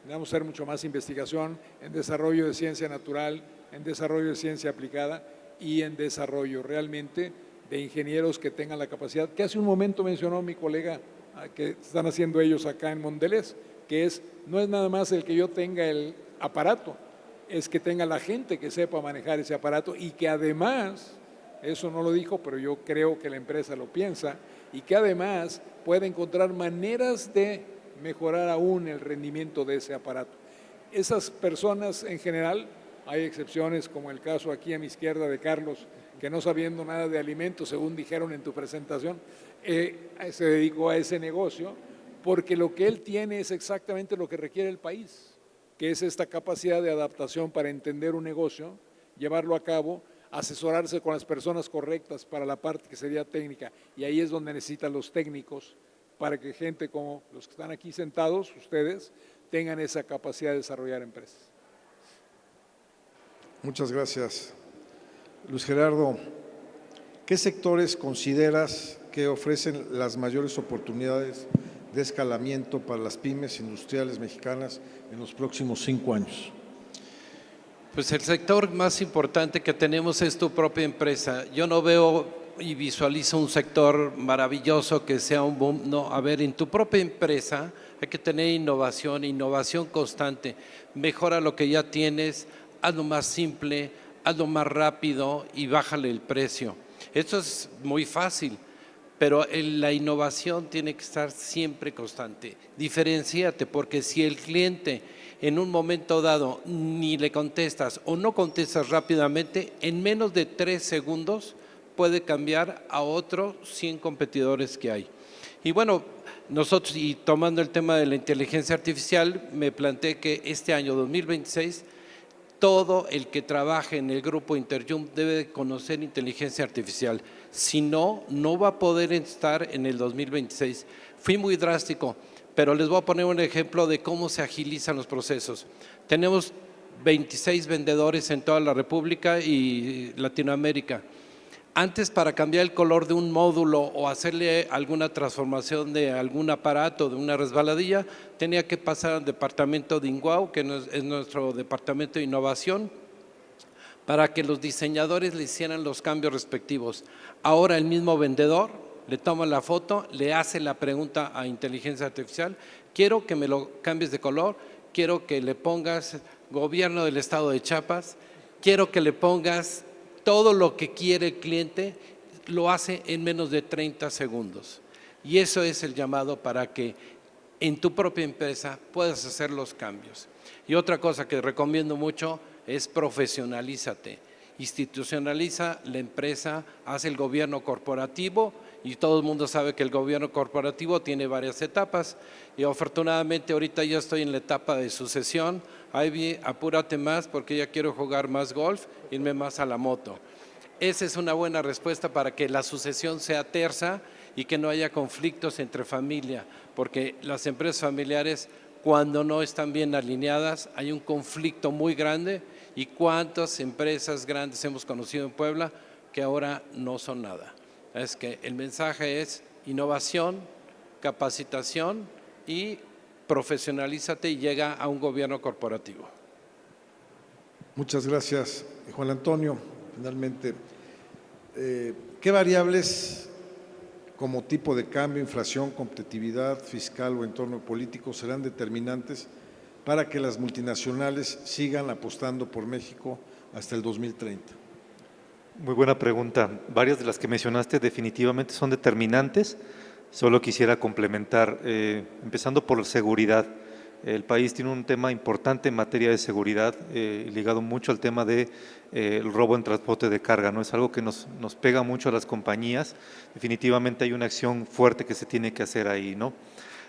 Speaker 6: Necesitamos hacer mucho más investigación en desarrollo de ciencia natural, en desarrollo de ciencia aplicada y en desarrollo realmente de ingenieros que tengan la capacidad, que hace un momento mencionó mi colega, que están haciendo ellos acá en Mondelez, que no es nada más el que yo tenga el aparato, es que tenga la gente que sepa manejar ese aparato y que además, eso no lo dijo, pero yo creo que la empresa lo piensa, y que además pueda encontrar maneras de mejorar aún el rendimiento de ese aparato. Esas personas en general, hay excepciones como el caso aquí a mi izquierda de Carlos, que no sabiendo nada de alimentos, según dijeron en tu presentación, se dedicó a ese negocio, porque lo que él tiene es exactamente lo que requiere el país, que es esta capacidad de adaptación para entender un negocio, llevarlo a cabo, asesorarse con las personas correctas para la parte que sería técnica, y ahí es donde necesitan los técnicos para que gente como los que están aquí sentados, ustedes, tengan esa capacidad de desarrollar empresas.
Speaker 2: Muchas gracias. Luis Gerardo, ¿qué sectores consideras que ofrecen las mayores oportunidades de escalamiento para las pymes industriales mexicanas en los próximos 5 años?
Speaker 3: Pues el sector más importante que tenemos es tu propia empresa. Yo no veo y visualizo un sector maravilloso que sea un boom. No, a ver, en tu propia empresa hay que tener innovación constante. Mejora lo que ya tienes, hazlo más simple, hazlo más rápido y bájale el precio. Esto es muy fácil, pero la innovación tiene que estar siempre constante. Diferenciate, porque si el cliente en un momento dado ni le contestas o no contestas rápidamente, en menos de 3 segundos puede cambiar a otros 100 competidores que hay. Y bueno, nosotros, y tomando el tema de la inteligencia artificial, me planteé que este año 2026 todo el que trabaje en el grupo Interjum debe de conocer inteligencia artificial. Si no, no va a poder estar en el 2026. Fui muy drástico, pero les voy a poner un ejemplo de cómo se agilizan los procesos. Tenemos 26 vendedores en toda la República y Latinoamérica. Antes, para cambiar el color de un módulo o hacerle alguna transformación de algún aparato, de una resbaladilla, tenía que pasar al departamento de INGUAU, que es nuestro departamento de innovación, para que los diseñadores le hicieran los cambios respectivos. Ahora el mismo vendedor le toma la foto, le hace la pregunta a inteligencia artificial: quiero que me lo cambies de color, quiero que le pongas gobierno del estado de Chiapas, quiero que le pongas todo lo que quiere el cliente, lo hace en menos de 30 segundos. Y eso es el llamado para que en tu propia empresa puedas hacer los cambios. Y otra cosa que recomiendo mucho es profesionalízate. Institucionaliza la empresa, haz el gobierno corporativo, y todo el mundo sabe que el gobierno corporativo tiene varias etapas, y afortunadamente ahorita ya estoy en la etapa de sucesión. Ivy, apúrate más porque ya quiero jugar más golf, irme más a la moto. Esa es una buena respuesta para que la sucesión sea tersa y que no haya conflictos entre familia, porque las empresas familiares, cuando no están bien alineadas, hay un conflicto muy grande. ¿Y cuántas empresas grandes hemos conocido en Puebla que ahora no son nada? Es que el mensaje es innovación, capacitación y profesionalízate y llega a un gobierno corporativo.
Speaker 2: Muchas gracias, Juan Antonio. Finalmente, ¿qué variables como tipo de cambio, inflación, competitividad fiscal o entorno político serán determinantes para que las multinacionales sigan apostando por México hasta el 2030?
Speaker 4: Muy buena pregunta. Varias de las que mencionaste definitivamente son determinantes. Solo quisiera complementar, empezando por seguridad. El país tiene un tema importante en materia de seguridad, ligado mucho al tema de el robo en transporte de carga, ¿no? Es algo que nos pega mucho a las compañías. Definitivamente hay una acción fuerte que se tiene que hacer ahí, ¿no?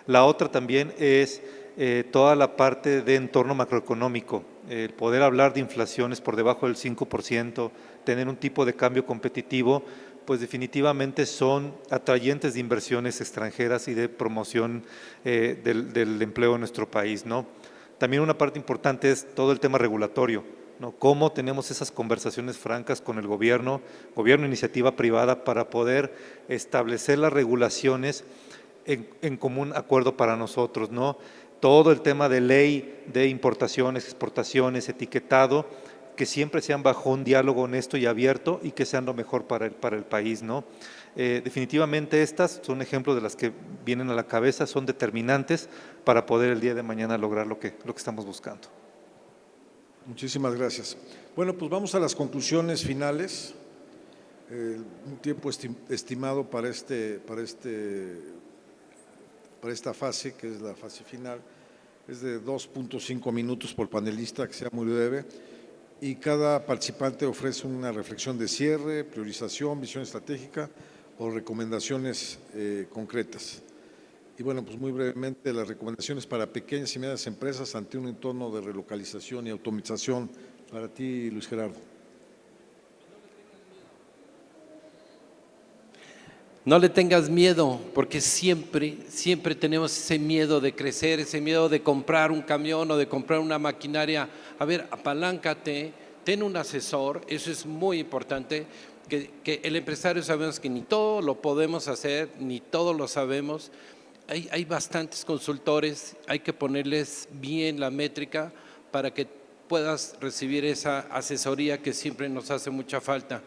Speaker 4: La otra también es toda la parte de entorno macroeconómico, el poder hablar de inflaciones por debajo del 5%, tener un tipo de cambio competitivo, pues definitivamente son atrayentes de inversiones extranjeras y de promoción del empleo en nuestro país, ¿no? También una parte importante es todo el tema regulatorio, ¿no? Cómo tenemos esas conversaciones francas con el gobierno, iniciativa privada, para poder establecer las regulaciones en común acuerdo para nosotros, ¿no? Todo el tema de ley de importaciones, exportaciones, etiquetado, que siempre sean bajo un diálogo honesto y abierto y que sean lo mejor para el país, ¿no? Definitivamente estas son ejemplos de las que vienen a la cabeza, son determinantes para poder el día de mañana lograr lo que estamos buscando.
Speaker 2: Muchísimas gracias. Bueno, pues vamos a las conclusiones finales. Un tiempo estimado para esta fase, que es la fase final, es de 2.5 minutos por panelista, que sea muy breve. y cada participante ofrece una reflexión de cierre, priorización, visión estratégica o recomendaciones concretas. Y bueno, pues muy brevemente, las recomendaciones para pequeñas y medianas empresas ante un entorno de relocalización y automatización. Para ti, Luis Gerardo.
Speaker 3: No le tengas miedo, porque siempre tenemos ese miedo de crecer, ese miedo de comprar un camión o de comprar una maquinaria. A ver, apaláncate, ten un asesor, eso es muy importante, que el empresario sabemos que ni todo lo podemos hacer, ni todo lo sabemos. Hay bastantes consultores, hay que ponerles bien la métrica para que puedas recibir esa asesoría que siempre nos hace mucha falta.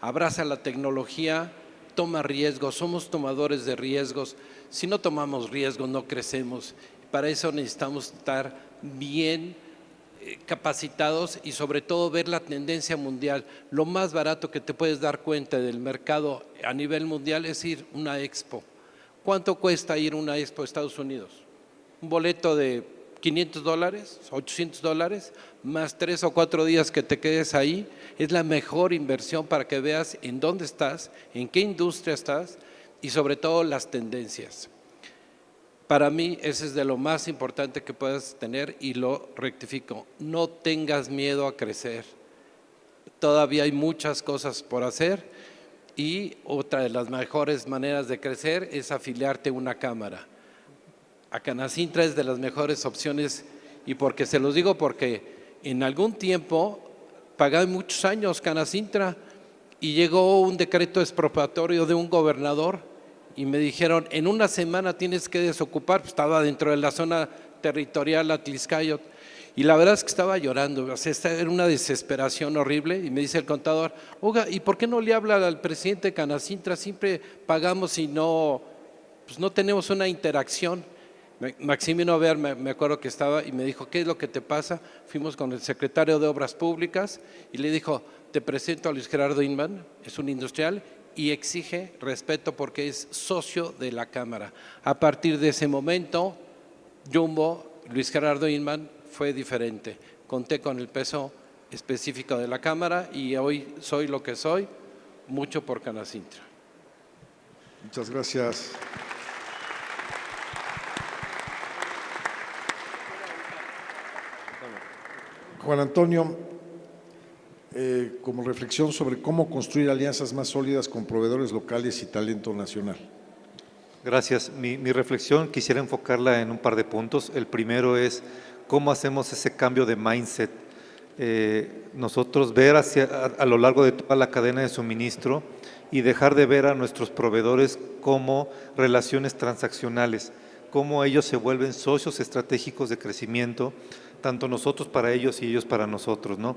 Speaker 3: Abraza la tecnología, toma riesgos, somos tomadores de riesgos. Si no tomamos riesgos, no crecemos. Para eso necesitamos estar bien capacitados y sobre todo ver la tendencia mundial. Lo más barato que te puedes dar cuenta del mercado a nivel mundial es ir a una expo. ¿Cuánto cuesta ir a una expo de Estados Unidos? Un boleto de $500, $800, más 3 o 4 días que te quedes ahí, es la mejor inversión para que veas en dónde estás, en qué industria estás y sobre todo las tendencias. Para mí, ese es de lo más importante que puedas tener y lo rectifico. No tengas miedo a crecer. Todavía hay muchas cosas por hacer y otra de las mejores maneras de crecer es afiliarte a una cámara. A Canacintra es de las mejores opciones y porque se los digo porque en algún tiempo pagué muchos años Canacintra y llegó un decreto expropiatorio de un gobernador y me dijeron en una semana tienes que desocupar, pues estaba dentro de la zona territorial Atliscayot y la verdad es que estaba llorando, o sea, era una desesperación horrible y me dice el contador, oiga, ¿y por qué no le habla al presidente de Canacintra? Siempre pagamos y no, pues no tenemos una interacción. Maximino Ver, me acuerdo que estaba y me dijo, ¿qué es lo que te pasa? Fuimos con el secretario de Obras Públicas y le dijo, te presento a Luis Gerardo Inman, es un industrial y exige respeto porque es socio de la Cámara. A partir de ese momento, Jumbo, Luis Gerardo Inman, fue diferente. Conté con el peso específico de la Cámara y hoy soy lo que soy, mucho por Canacintra.
Speaker 2: Muchas gracias. Juan Antonio, como reflexión sobre cómo construir alianzas más sólidas con proveedores locales y talento nacional.
Speaker 4: Gracias. Mi reflexión quisiera enfocarla en un par de puntos. El primero es cómo hacemos ese cambio de mindset. Nosotros ver a lo largo de toda la cadena de suministro y dejar de ver a nuestros proveedores como relaciones transaccionales, cómo ellos se vuelven socios estratégicos de crecimiento, tanto nosotros para ellos y ellos para nosotros, ¿no?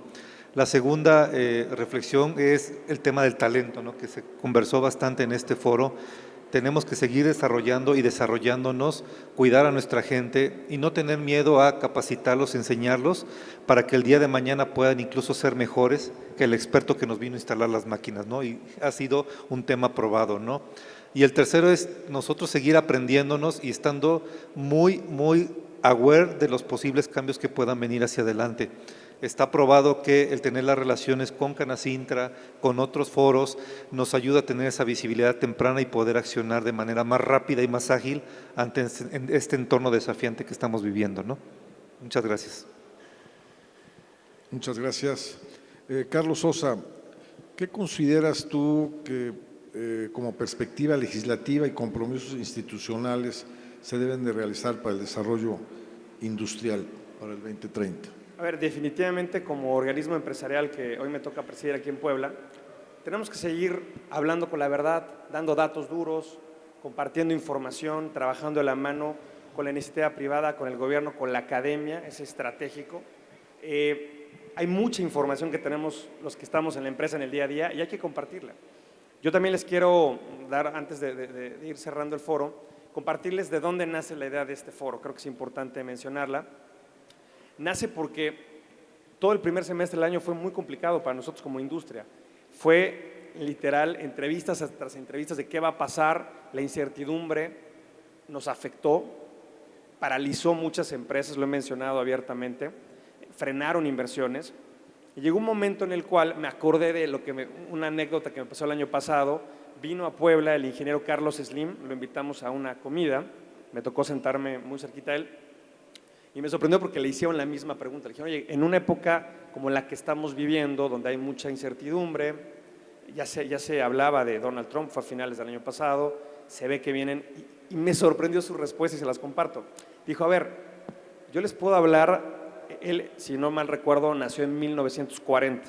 Speaker 4: La segunda reflexión es el tema del talento, ¿no? Que se conversó bastante en este foro. Tenemos que seguir desarrollando y desarrollándonos, cuidar a nuestra gente y no tener miedo a capacitarlos, enseñarlos para que el día de mañana puedan incluso ser mejores que el experto que nos vino a instalar las máquinas, ¿no? Y ha sido un tema probado, ¿no? Y el tercero es nosotros seguir aprendiéndonos y estando muy aware de los posibles cambios que puedan venir hacia adelante. Está probado que el tener las relaciones con Canacintra, con otros foros, nos ayuda a tener esa visibilidad temprana y poder accionar de manera más rápida y más ágil ante este entorno desafiante que estamos viviendo, ¿no? Muchas gracias.
Speaker 2: Muchas gracias. Carlos Sosa, ¿qué consideras tú que como perspectiva legislativa y compromisos institucionales se deben de realizar para el desarrollo industrial para el 2030?
Speaker 5: A ver, definitivamente como organismo empresarial que hoy me toca presidir aquí en Puebla, tenemos que seguir hablando con la verdad, dando datos duros, compartiendo información, trabajando de la mano con la iniciativa privada, con el gobierno, con la academia, es estratégico. Hay mucha información que tenemos los que estamos en la empresa en el día a día y hay que compartirla. Yo también les quiero dar, antes de ir cerrando el foro, compartirles de dónde nace la idea de este foro, creo que es importante mencionarla. Nace porque todo el primer semestre del año fue muy complicado para nosotros como industria. Fue literal entrevistas tras entrevistas de qué va a pasar, la incertidumbre nos afectó, paralizó muchas empresas, lo he mencionado abiertamente, frenaron inversiones Y llegó un momento en el cual me acordé de una anécdota que me pasó el año pasado. Vino a Puebla el ingeniero Carlos Slim, lo invitamos a una comida, me tocó sentarme muy cerquita de él y me sorprendió porque le hicieron la misma pregunta. Le dijeron, oye, en una época como la que estamos viviendo, donde hay mucha incertidumbre, ya se hablaba de Donald Trump, fue a finales del año pasado, se ve que vienen, y me sorprendió su respuesta y se las comparto. Dijo, a ver, yo les puedo hablar, él, si no mal recuerdo, nació en 1940.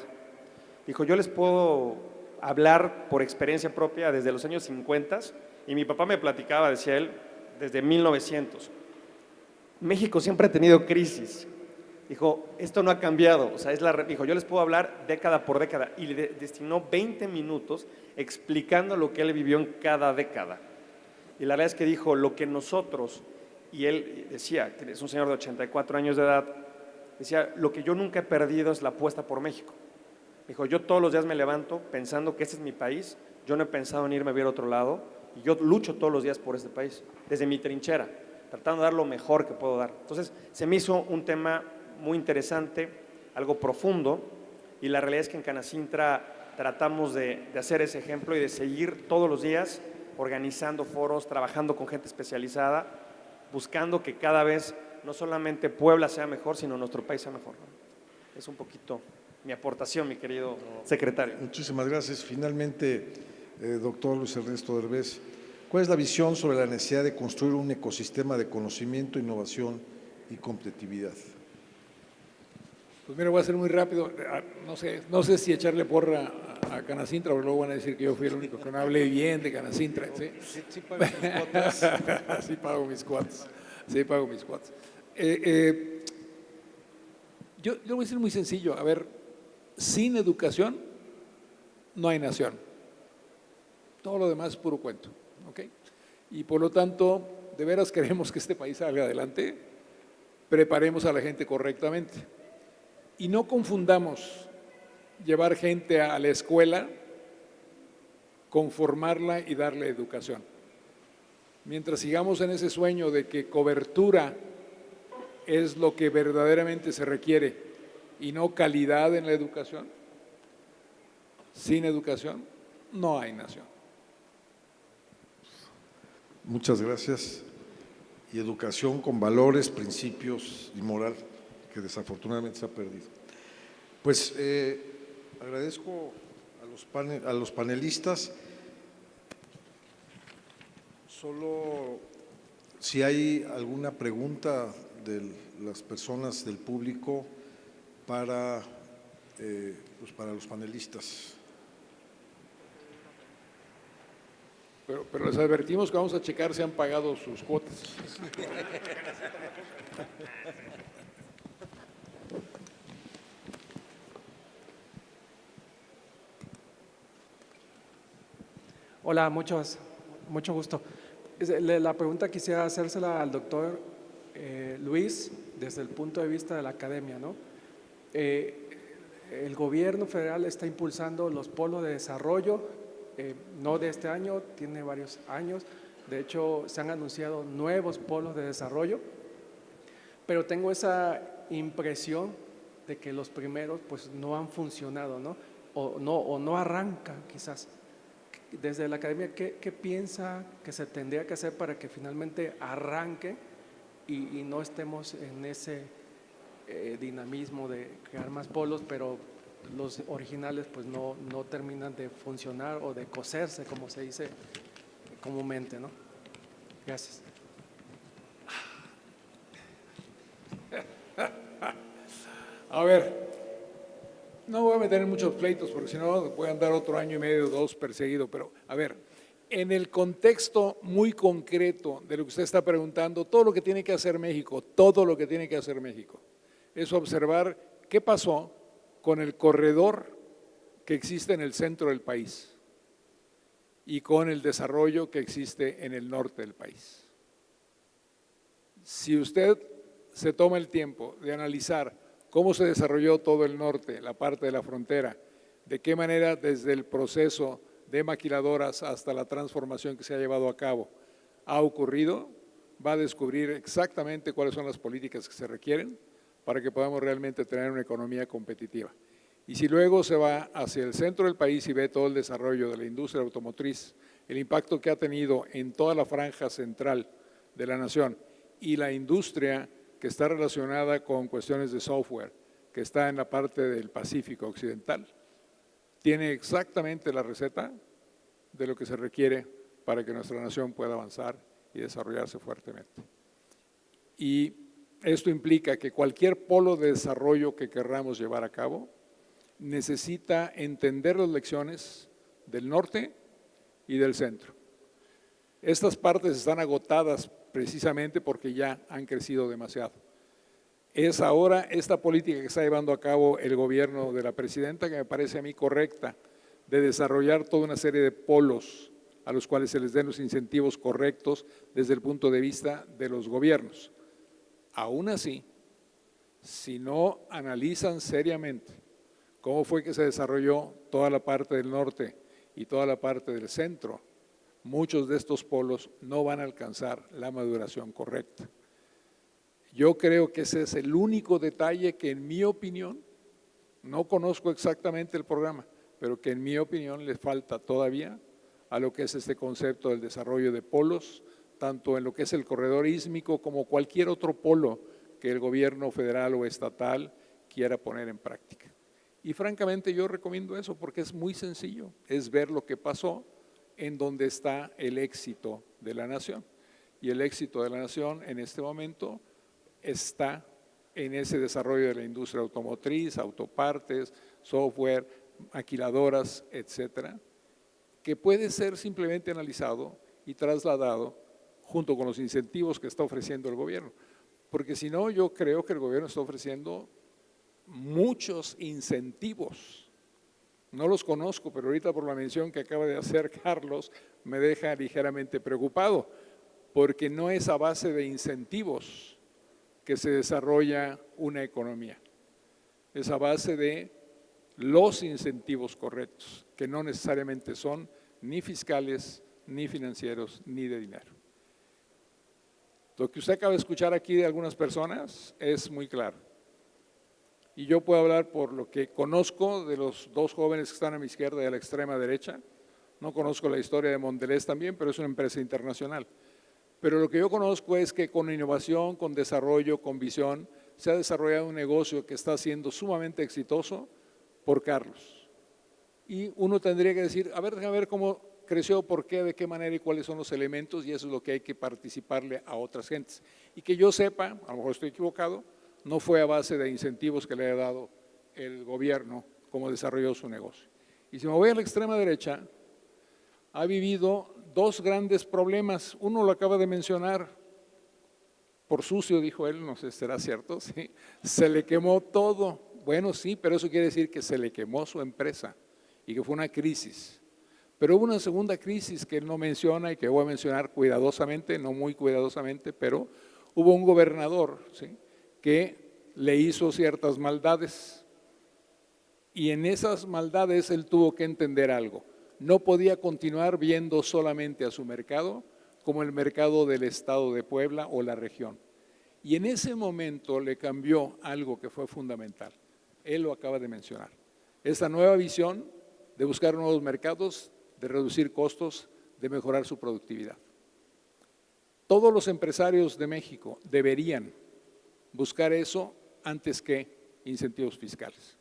Speaker 5: Dijo, yo les puedo hablar por experiencia propia desde los años 50 y mi papá me platicaba, decía él, desde 1900. México siempre ha tenido crisis. Dijo, esto no ha cambiado. O sea, dijo, yo les puedo hablar década por década y le destinó 20 minutos explicando lo que él vivió en cada década. Y la verdad es que dijo, lo que nosotros, y él decía, es un señor de 84 años de edad, decía, lo que yo nunca he perdido es la apuesta por México. Dijo, yo todos los días me levanto pensando que este es mi país, yo no he pensado en irme a vivir a otro lado y yo lucho todos los días por este país, desde mi trinchera, tratando de dar lo mejor que puedo dar. Entonces, se me hizo un tema muy interesante, algo profundo, y la realidad es que en Canacintra tratamos de hacer ese ejemplo y de seguir todos los días organizando foros, trabajando con gente especializada, buscando que cada vez no solamente Puebla sea mejor, sino nuestro país sea mejor, ¿no? Es un poquito mi aportación, mi querido secretario.
Speaker 2: Muchísimas gracias. Finalmente, doctor Luis Ernesto Derbez, ¿cuál es la visión sobre la necesidad de construir un ecosistema de conocimiento, innovación y competitividad?
Speaker 6: Pues mira, voy a ser muy rápido. No sé si echarle porra a Canacintra, pero luego van a decir que yo fui el único que no hablé bien de Canacintra.
Speaker 3: Sí pagas tus cuotas.
Speaker 6: Sí pago mis cuotas. Sí pago mis cuotas. Yo voy a decir muy sencillo. A ver, sin educación no hay nación. Todo lo demás es puro cuento, ¿ok? Y por lo tanto, de veras queremos que este país salga adelante, preparemos a la gente correctamente. Y no confundamos llevar gente a la escuela con formarla y darle educación. Mientras sigamos en ese sueño de que cobertura es lo que verdaderamente se requiere y no calidad en la educación, sin educación no hay nación.
Speaker 2: Muchas gracias. Y educación con valores, principios y moral, que desafortunadamente se ha perdido. Pues agradezco a los panelistas. Solo si hay alguna pregunta de las personas del público para los panelistas.
Speaker 6: Pero les advertimos que vamos a checar si han pagado sus cuotas.
Speaker 7: Hola, mucho gusto. La pregunta quisiera hacérsela al doctor Luis desde el punto de vista de la academia, ¿no? El gobierno federal está impulsando los polos de desarrollo, no de este año, tiene varios años. De hecho, se han anunciado nuevos polos de desarrollo, pero tengo esa impresión de que los primeros pues no han funcionado, ¿no? O no arrancan quizás. Desde la academia, ¿qué piensa que se tendría que hacer para que finalmente arranque y no estemos en ese dinamismo de crear más polos, pero los originales pues no terminan de funcionar o de coserse, como se dice comúnmente, ¿no? Gracias.
Speaker 6: A ver, no voy a meter en muchos pleitos porque si no voy a andar otro año y medio, 2 perseguido, pero a ver, en el contexto muy concreto de lo que usted está preguntando, todo lo que tiene que hacer México, es observar qué pasó con el corredor que existe en el centro del país y con el desarrollo que existe en el norte del país. Si usted se toma el tiempo de analizar cómo se desarrolló todo el norte, la parte de la frontera, de qué manera desde el proceso de maquiladoras hasta la transformación que se ha llevado a cabo ha ocurrido, va a descubrir exactamente cuáles son las políticas que se requieren para que podamos realmente tener una economía competitiva. Y si luego se va hacia el centro del país y ve todo el desarrollo de la industria automotriz, el impacto que ha tenido en toda la franja central de la nación y la industria que está relacionada con cuestiones de software, que está en la parte del Pacífico Occidental, tiene exactamente la receta de lo que se requiere para que nuestra nación pueda avanzar y desarrollarse fuertemente. Y esto implica que cualquier polo de desarrollo que querramos llevar a cabo necesita entender las lecciones del norte y del centro. Estas partes están agotadas precisamente porque ya han crecido demasiado. Es ahora esta política que está llevando a cabo el gobierno de la presidenta, que me parece a mí correcta, de desarrollar toda una serie de polos a los cuales se les den los incentivos correctos desde el punto de vista de los gobiernos. Aún así, si no analizan seriamente cómo fue que se desarrolló toda la parte del norte y toda la parte del centro, muchos de estos polos no van a alcanzar la maduración correcta. Yo creo que ese es el único detalle que en mi opinión, no conozco exactamente el programa, pero que en mi opinión le falta todavía a lo que es este concepto del desarrollo de polos, tanto en lo que es el corredor ísmico como cualquier otro polo que el gobierno federal o estatal quiera poner en práctica. Y francamente yo recomiendo eso porque es muy sencillo, es ver lo que pasó en donde está el éxito de la nación. Y el éxito de la nación en este momento está en ese desarrollo de la industria automotriz, autopartes, software, maquiladoras, etcétera, que puede ser simplemente analizado y trasladado junto con los incentivos que está ofreciendo el gobierno. Porque si no, yo creo que el gobierno está ofreciendo muchos incentivos. No los conozco, pero ahorita por la mención que acaba de hacer Carlos, me deja ligeramente preocupado, porque no es a base de incentivos que se desarrolla una economía. Es a base de los incentivos correctos, que no necesariamente son ni fiscales, ni financieros, ni de dinero. Lo que usted acaba de escuchar aquí de algunas personas es muy claro. Y yo puedo hablar por lo que conozco de los dos jóvenes que están a mi izquierda y a la extrema derecha. No conozco la historia de Mondelez también, pero es una empresa internacional. Pero lo que yo conozco es que con innovación, con desarrollo, con visión, se ha desarrollado un negocio que está siendo sumamente exitoso por Carlos. Y uno tendría que decir, a ver, déjame ver cómo creció, por qué, de qué manera y cuáles son los elementos, y eso es lo que hay que participarle a otras gentes. Y que yo sepa, a lo mejor estoy equivocado, no fue a base de incentivos que le haya dado el gobierno como desarrolló su negocio. Y si me voy a la extrema derecha, ha vivido dos grandes problemas. Uno lo acaba de mencionar, por sucio, dijo él, no sé si será cierto, ¿sí? Se le quemó todo. Bueno, sí, pero eso quiere decir que se le quemó su empresa y que fue una crisis. Pero hubo una segunda crisis que él no menciona y que voy a mencionar cuidadosamente, no muy cuidadosamente, pero hubo un gobernador, ¿sí?, que le hizo ciertas maldades y en esas maldades él tuvo que entender algo. No podía continuar viendo solamente a su mercado como el mercado del estado de Puebla o la región. Y en ese momento le cambió algo que fue fundamental. Él lo acaba de mencionar. Esta nueva visión de buscar nuevos mercados, de reducir costos, de mejorar su productividad. Todos los empresarios de México deberían buscar eso antes que incentivos fiscales.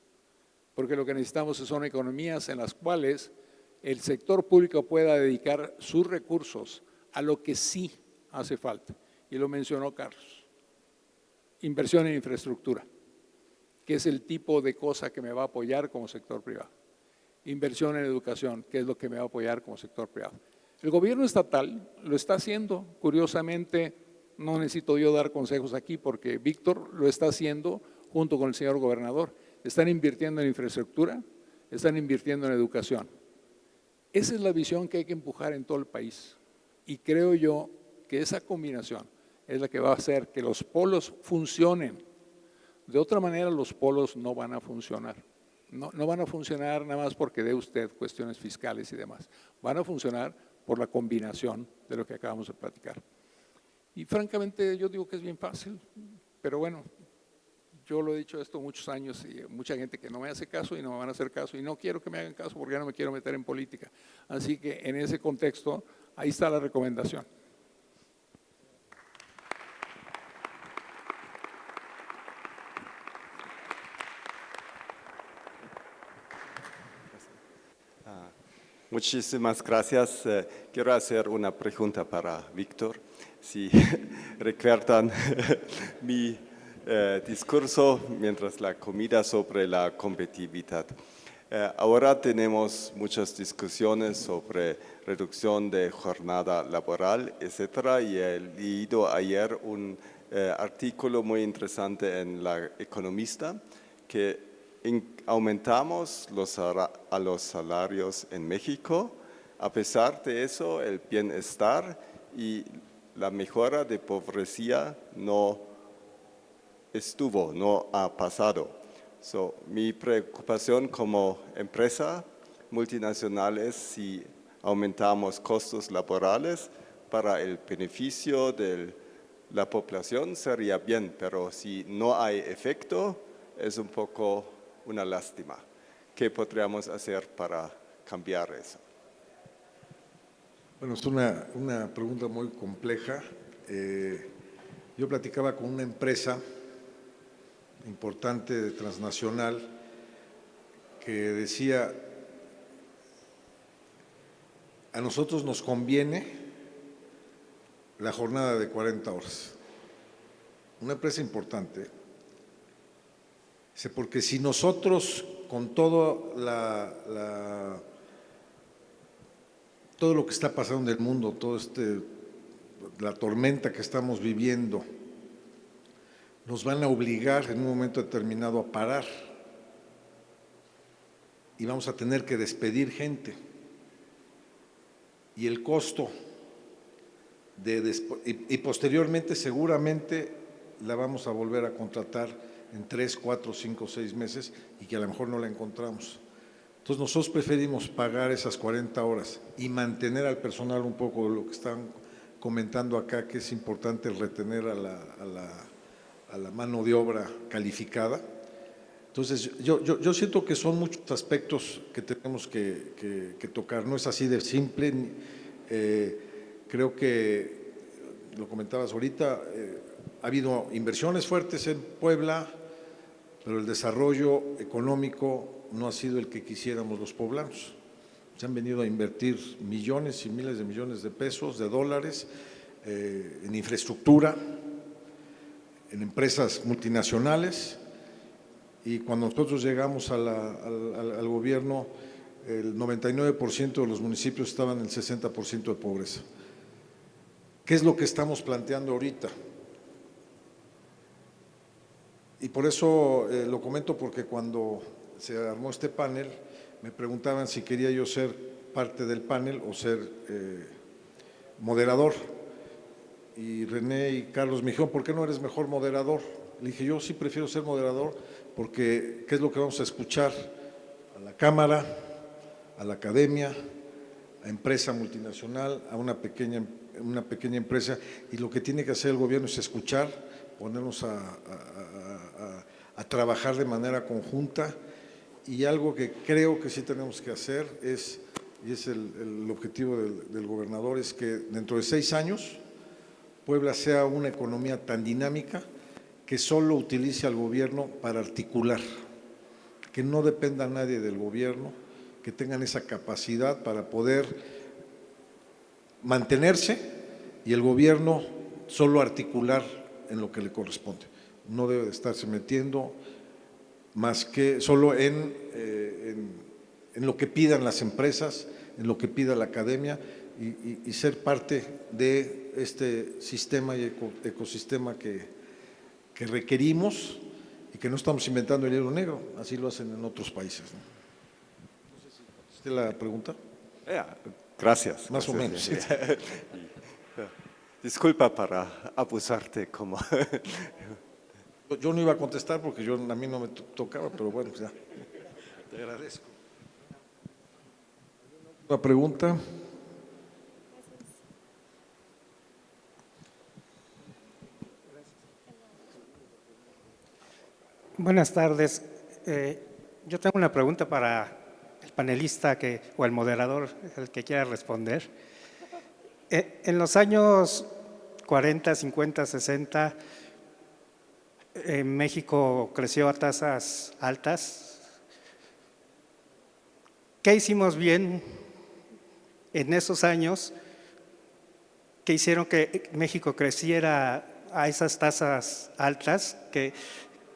Speaker 6: Porque lo que necesitamos son economías en las cuales el sector público pueda dedicar sus recursos a lo que sí hace falta. Y lo mencionó Carlos. Inversión en infraestructura, que es el tipo de cosa que me va a apoyar como sector privado. Inversión en educación, que es lo que me va a apoyar como sector privado. El gobierno estatal lo está haciendo, curiosamente, no necesito yo dar consejos aquí porque Víctor lo está haciendo junto con el señor gobernador. Están invirtiendo en infraestructura, están invirtiendo en educación. Esa es la visión que hay que empujar en todo el país y creo yo que esa combinación es la que va a hacer que los polos funcionen. De otra manera los polos no van a funcionar. No van a funcionar nada más porque dé usted cuestiones fiscales y demás. Van a funcionar por la combinación de lo que acabamos de platicar. Y francamente yo digo que es bien fácil, pero bueno, Yo lo he dicho esto muchos años y mucha gente que no me hace caso y no me van a hacer caso y no quiero que me hagan caso porque ya no me quiero meter en política. Así que en ese contexto, ahí está la recomendación.
Speaker 8: Muchísimas gracias. Quiero hacer una pregunta para Víctor. Si recuerdan mi discurso mientras la comida sobre la competitividad. Ahora tenemos muchas discusiones sobre reducción de jornada laboral, etcétera, y he leído ayer un artículo muy interesante en La Economista que aumentamos a los salarios en México. A pesar de eso, el bienestar y la mejora de pobreza no ha pasado. Mi preocupación como empresa multinacional es si aumentamos costos laborales para el beneficio de la población sería bien, pero si no hay efecto, es un poco una lástima. ¿Qué podríamos hacer para cambiar eso?
Speaker 2: Bueno, es una pregunta muy compleja. Yo platicaba con una empresa importante, transnacional, que decía, a nosotros nos conviene la jornada de 40 horas. Una empresa importante. Porque si nosotros, con todo todo lo que está pasando en el mundo, la tormenta que estamos viviendo, nos van a obligar en un momento determinado a parar y vamos a tener que despedir gente. Y el costo y posteriormente seguramente la vamos a volver a contratar en 3, 4, 5, 6 meses y que a lo mejor no la encontramos. Entonces nosotros preferimos pagar esas 40 horas y mantener al personal un poco lo que están comentando acá, que es importante retener a la mano de obra calificada. Entonces yo siento que son muchos aspectos que tenemos que tocar, no es así de simple. Creo que lo comentabas ahorita, ha habido inversiones fuertes en Puebla, pero el desarrollo económico no ha sido el que quisiéramos los poblanos. Se han venido a invertir millones y miles de millones de pesos, de dólares, en infraestructura, en empresas multinacionales, y cuando nosotros llegamos al gobierno, el 99% de los municipios estaban en el 60% de pobreza. ¿Qué es lo que estamos planteando ahorita? Y por eso lo comento, porque cuando se armó este panel me preguntaban si quería yo ser parte del panel o ser moderador. Y René y Carlos me dijeron, ¿por qué no eres mejor moderador? Le dije, yo sí prefiero ser moderador porque ¿qué es lo que vamos a escuchar? A la Cámara, a la academia, a empresa multinacional, a una pequeña empresa, y lo que tiene que hacer el gobierno es escuchar, ponernos a trabajar de manera conjunta, y algo que creo que sí tenemos que hacer y es el objetivo del gobernador, es que dentro de 6 años Puebla sea una economía tan dinámica que solo utilice al gobierno para articular, que no dependa nadie del gobierno, que tengan esa capacidad para poder mantenerse y el gobierno solo articular en lo que le corresponde. No debe de estarse metiendo más que solo en lo que pidan las empresas, en lo que pida la academia, y ser parte de este sistema y ecosistema que requerimos y que no estamos inventando el hilo negro, así lo hacen en otros países, ¿no? No sé si contesté la pregunta.
Speaker 8: Gracias.
Speaker 2: Más o menos. Sí.
Speaker 8: Disculpa para abusarte como…
Speaker 2: Yo no iba a contestar porque a mí no me tocaba, pero bueno, pues ya. Te agradezco. Una pregunta.
Speaker 9: Buenas tardes. Yo tengo una pregunta para el panelista o el moderador, el que quiera responder. En los años 40, 50, 60, México creció a tasas altas. ¿Qué hicimos bien en esos años que hicieron que México creciera a esas tasas altas, que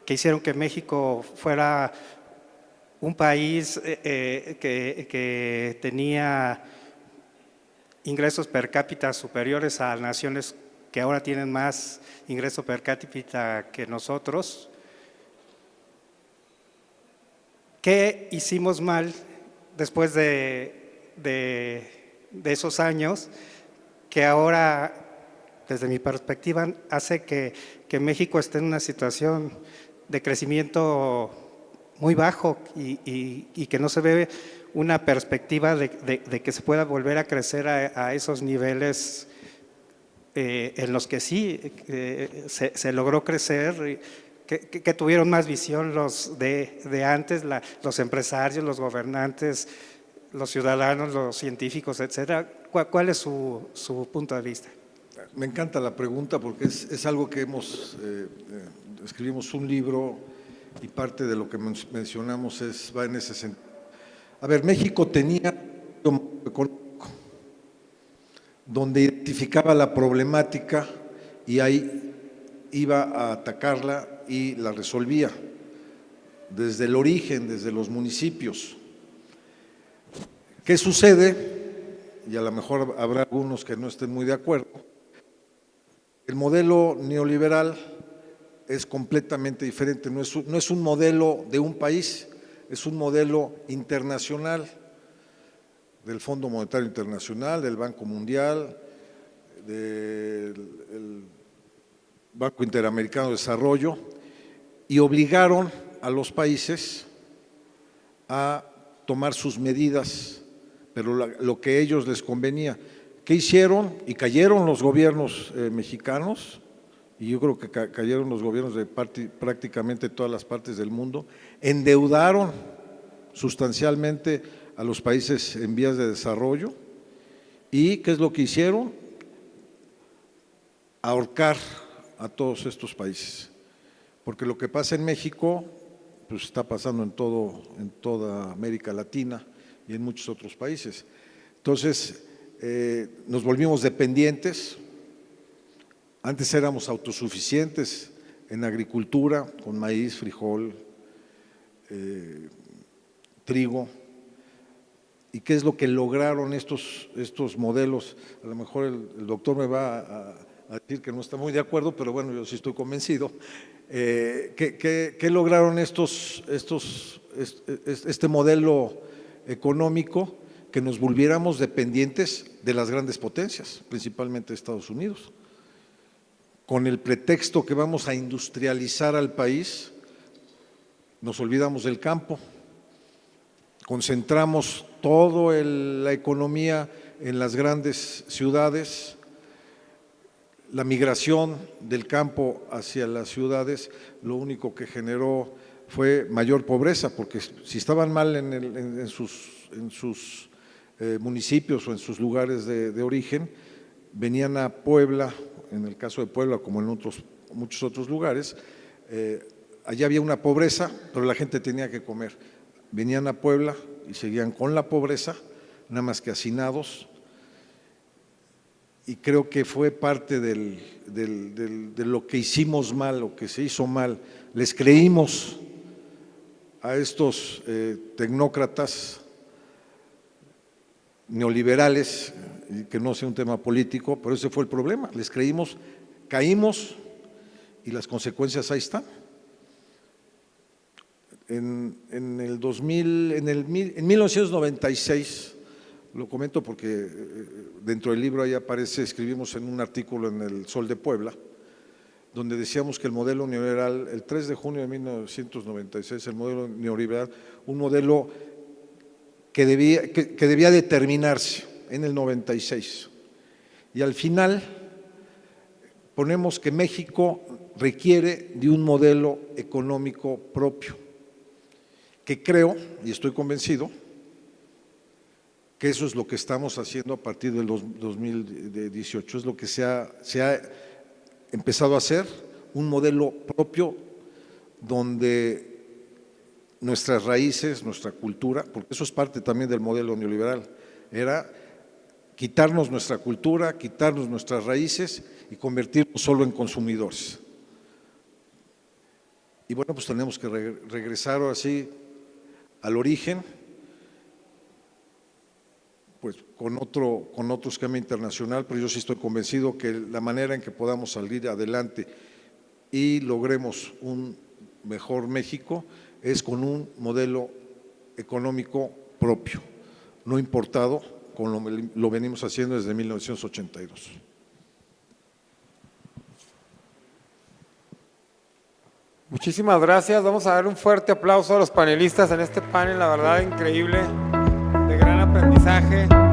Speaker 9: hicieron que México fuera un país que tenía ingresos per cápita superiores a naciones que ahora tienen más ingreso per cápita que nosotros? ¿Qué hicimos mal después de esos años que ahora, desde mi perspectiva, hace que México esté en una situación de crecimiento muy bajo y que no se ve una perspectiva de que se pueda volver a crecer a esos niveles en los que sí se logró crecer, que tuvieron más visión los de antes, los empresarios, los gobernantes, los ciudadanos, los científicos, etcétera? ¿Cuál es su punto de vista?
Speaker 2: Me encanta la pregunta porque es algo que escribimos un libro y parte de lo que mencionamos va en ese sentido. A ver, México tenía un económico donde identificaba la problemática y ahí iba a atacarla y la resolvía desde el origen, desde los municipios. ¿Qué sucede? Y a lo mejor habrá algunos que no estén muy de acuerdo. El modelo neoliberal es completamente diferente, no es un modelo de un país, es un modelo internacional, del Fondo Monetario Internacional, del Banco Mundial, del Banco Interamericano de Desarrollo, y obligaron a los países a tomar sus medidas, pero lo que a ellos les convenía. ¿Qué hicieron? Y cayeron los gobiernos mexicanos, y yo creo que cayeron los gobiernos de prácticamente todas las partes del mundo, endeudaron sustancialmente a los países en vías de desarrollo. ¿Y qué es lo que hicieron? Ahorcar a todos estos países. Porque lo que pasa en México, pues está pasando en toda América Latina y en muchos otros países. Entonces, nos volvimos dependientes. Antes éramos autosuficientes en agricultura, con maíz, frijol, trigo. ¿Y qué es lo que lograron estos modelos? A lo mejor el doctor me va a decir que no está muy de acuerdo, pero bueno, yo sí estoy convencido. ¿Qué lograron este modelo económico? Que nos volviéramos dependientes de las grandes potencias, principalmente Estados Unidos. Con el pretexto que vamos a industrializar al país, nos olvidamos del campo, concentramos toda la economía en las grandes ciudades. La migración del campo hacia las ciudades lo único que generó fue mayor pobreza, porque si estaban mal en sus municipios o en sus lugares de origen, venían a Puebla, en el caso de Puebla como en muchos otros lugares, allá había una pobreza, pero la gente tenía que comer. Venían a Puebla y seguían con la pobreza, nada más que hacinados, y creo que fue parte de lo que hicimos mal, lo que se hizo mal. Les creímos a estos tecnócratas neoliberales, y que no sea un tema político, pero ese fue el problema. Les creímos, caímos y las consecuencias ahí están. En 1996, lo comento porque dentro del libro ahí aparece, escribimos en un artículo en el Sol de Puebla, donde decíamos que el modelo neoliberal, el 3 de junio de 1996, el modelo neoliberal, un modelo que debía determinarse en el 96. Y al final ponemos que México requiere de un modelo económico propio, que creo y estoy convencido que eso es lo que estamos haciendo a partir del 2018, es lo que se ha empezado a hacer, un modelo propio donde nuestras raíces, nuestra cultura, porque eso es parte también del modelo neoliberal, era quitarnos nuestra cultura, quitarnos nuestras raíces y convertirnos solo en consumidores. Y bueno, pues tenemos que regresar así al origen, pues con otro esquema internacional, pero yo sí estoy convencido que la manera en que podamos salir adelante y logremos un mejor México es con un modelo económico propio, no importado, como lo venimos haciendo desde 1982.
Speaker 1: Muchísimas gracias. Vamos a dar un fuerte aplauso a los panelistas en este panel, la verdad increíble, de gran aprendizaje.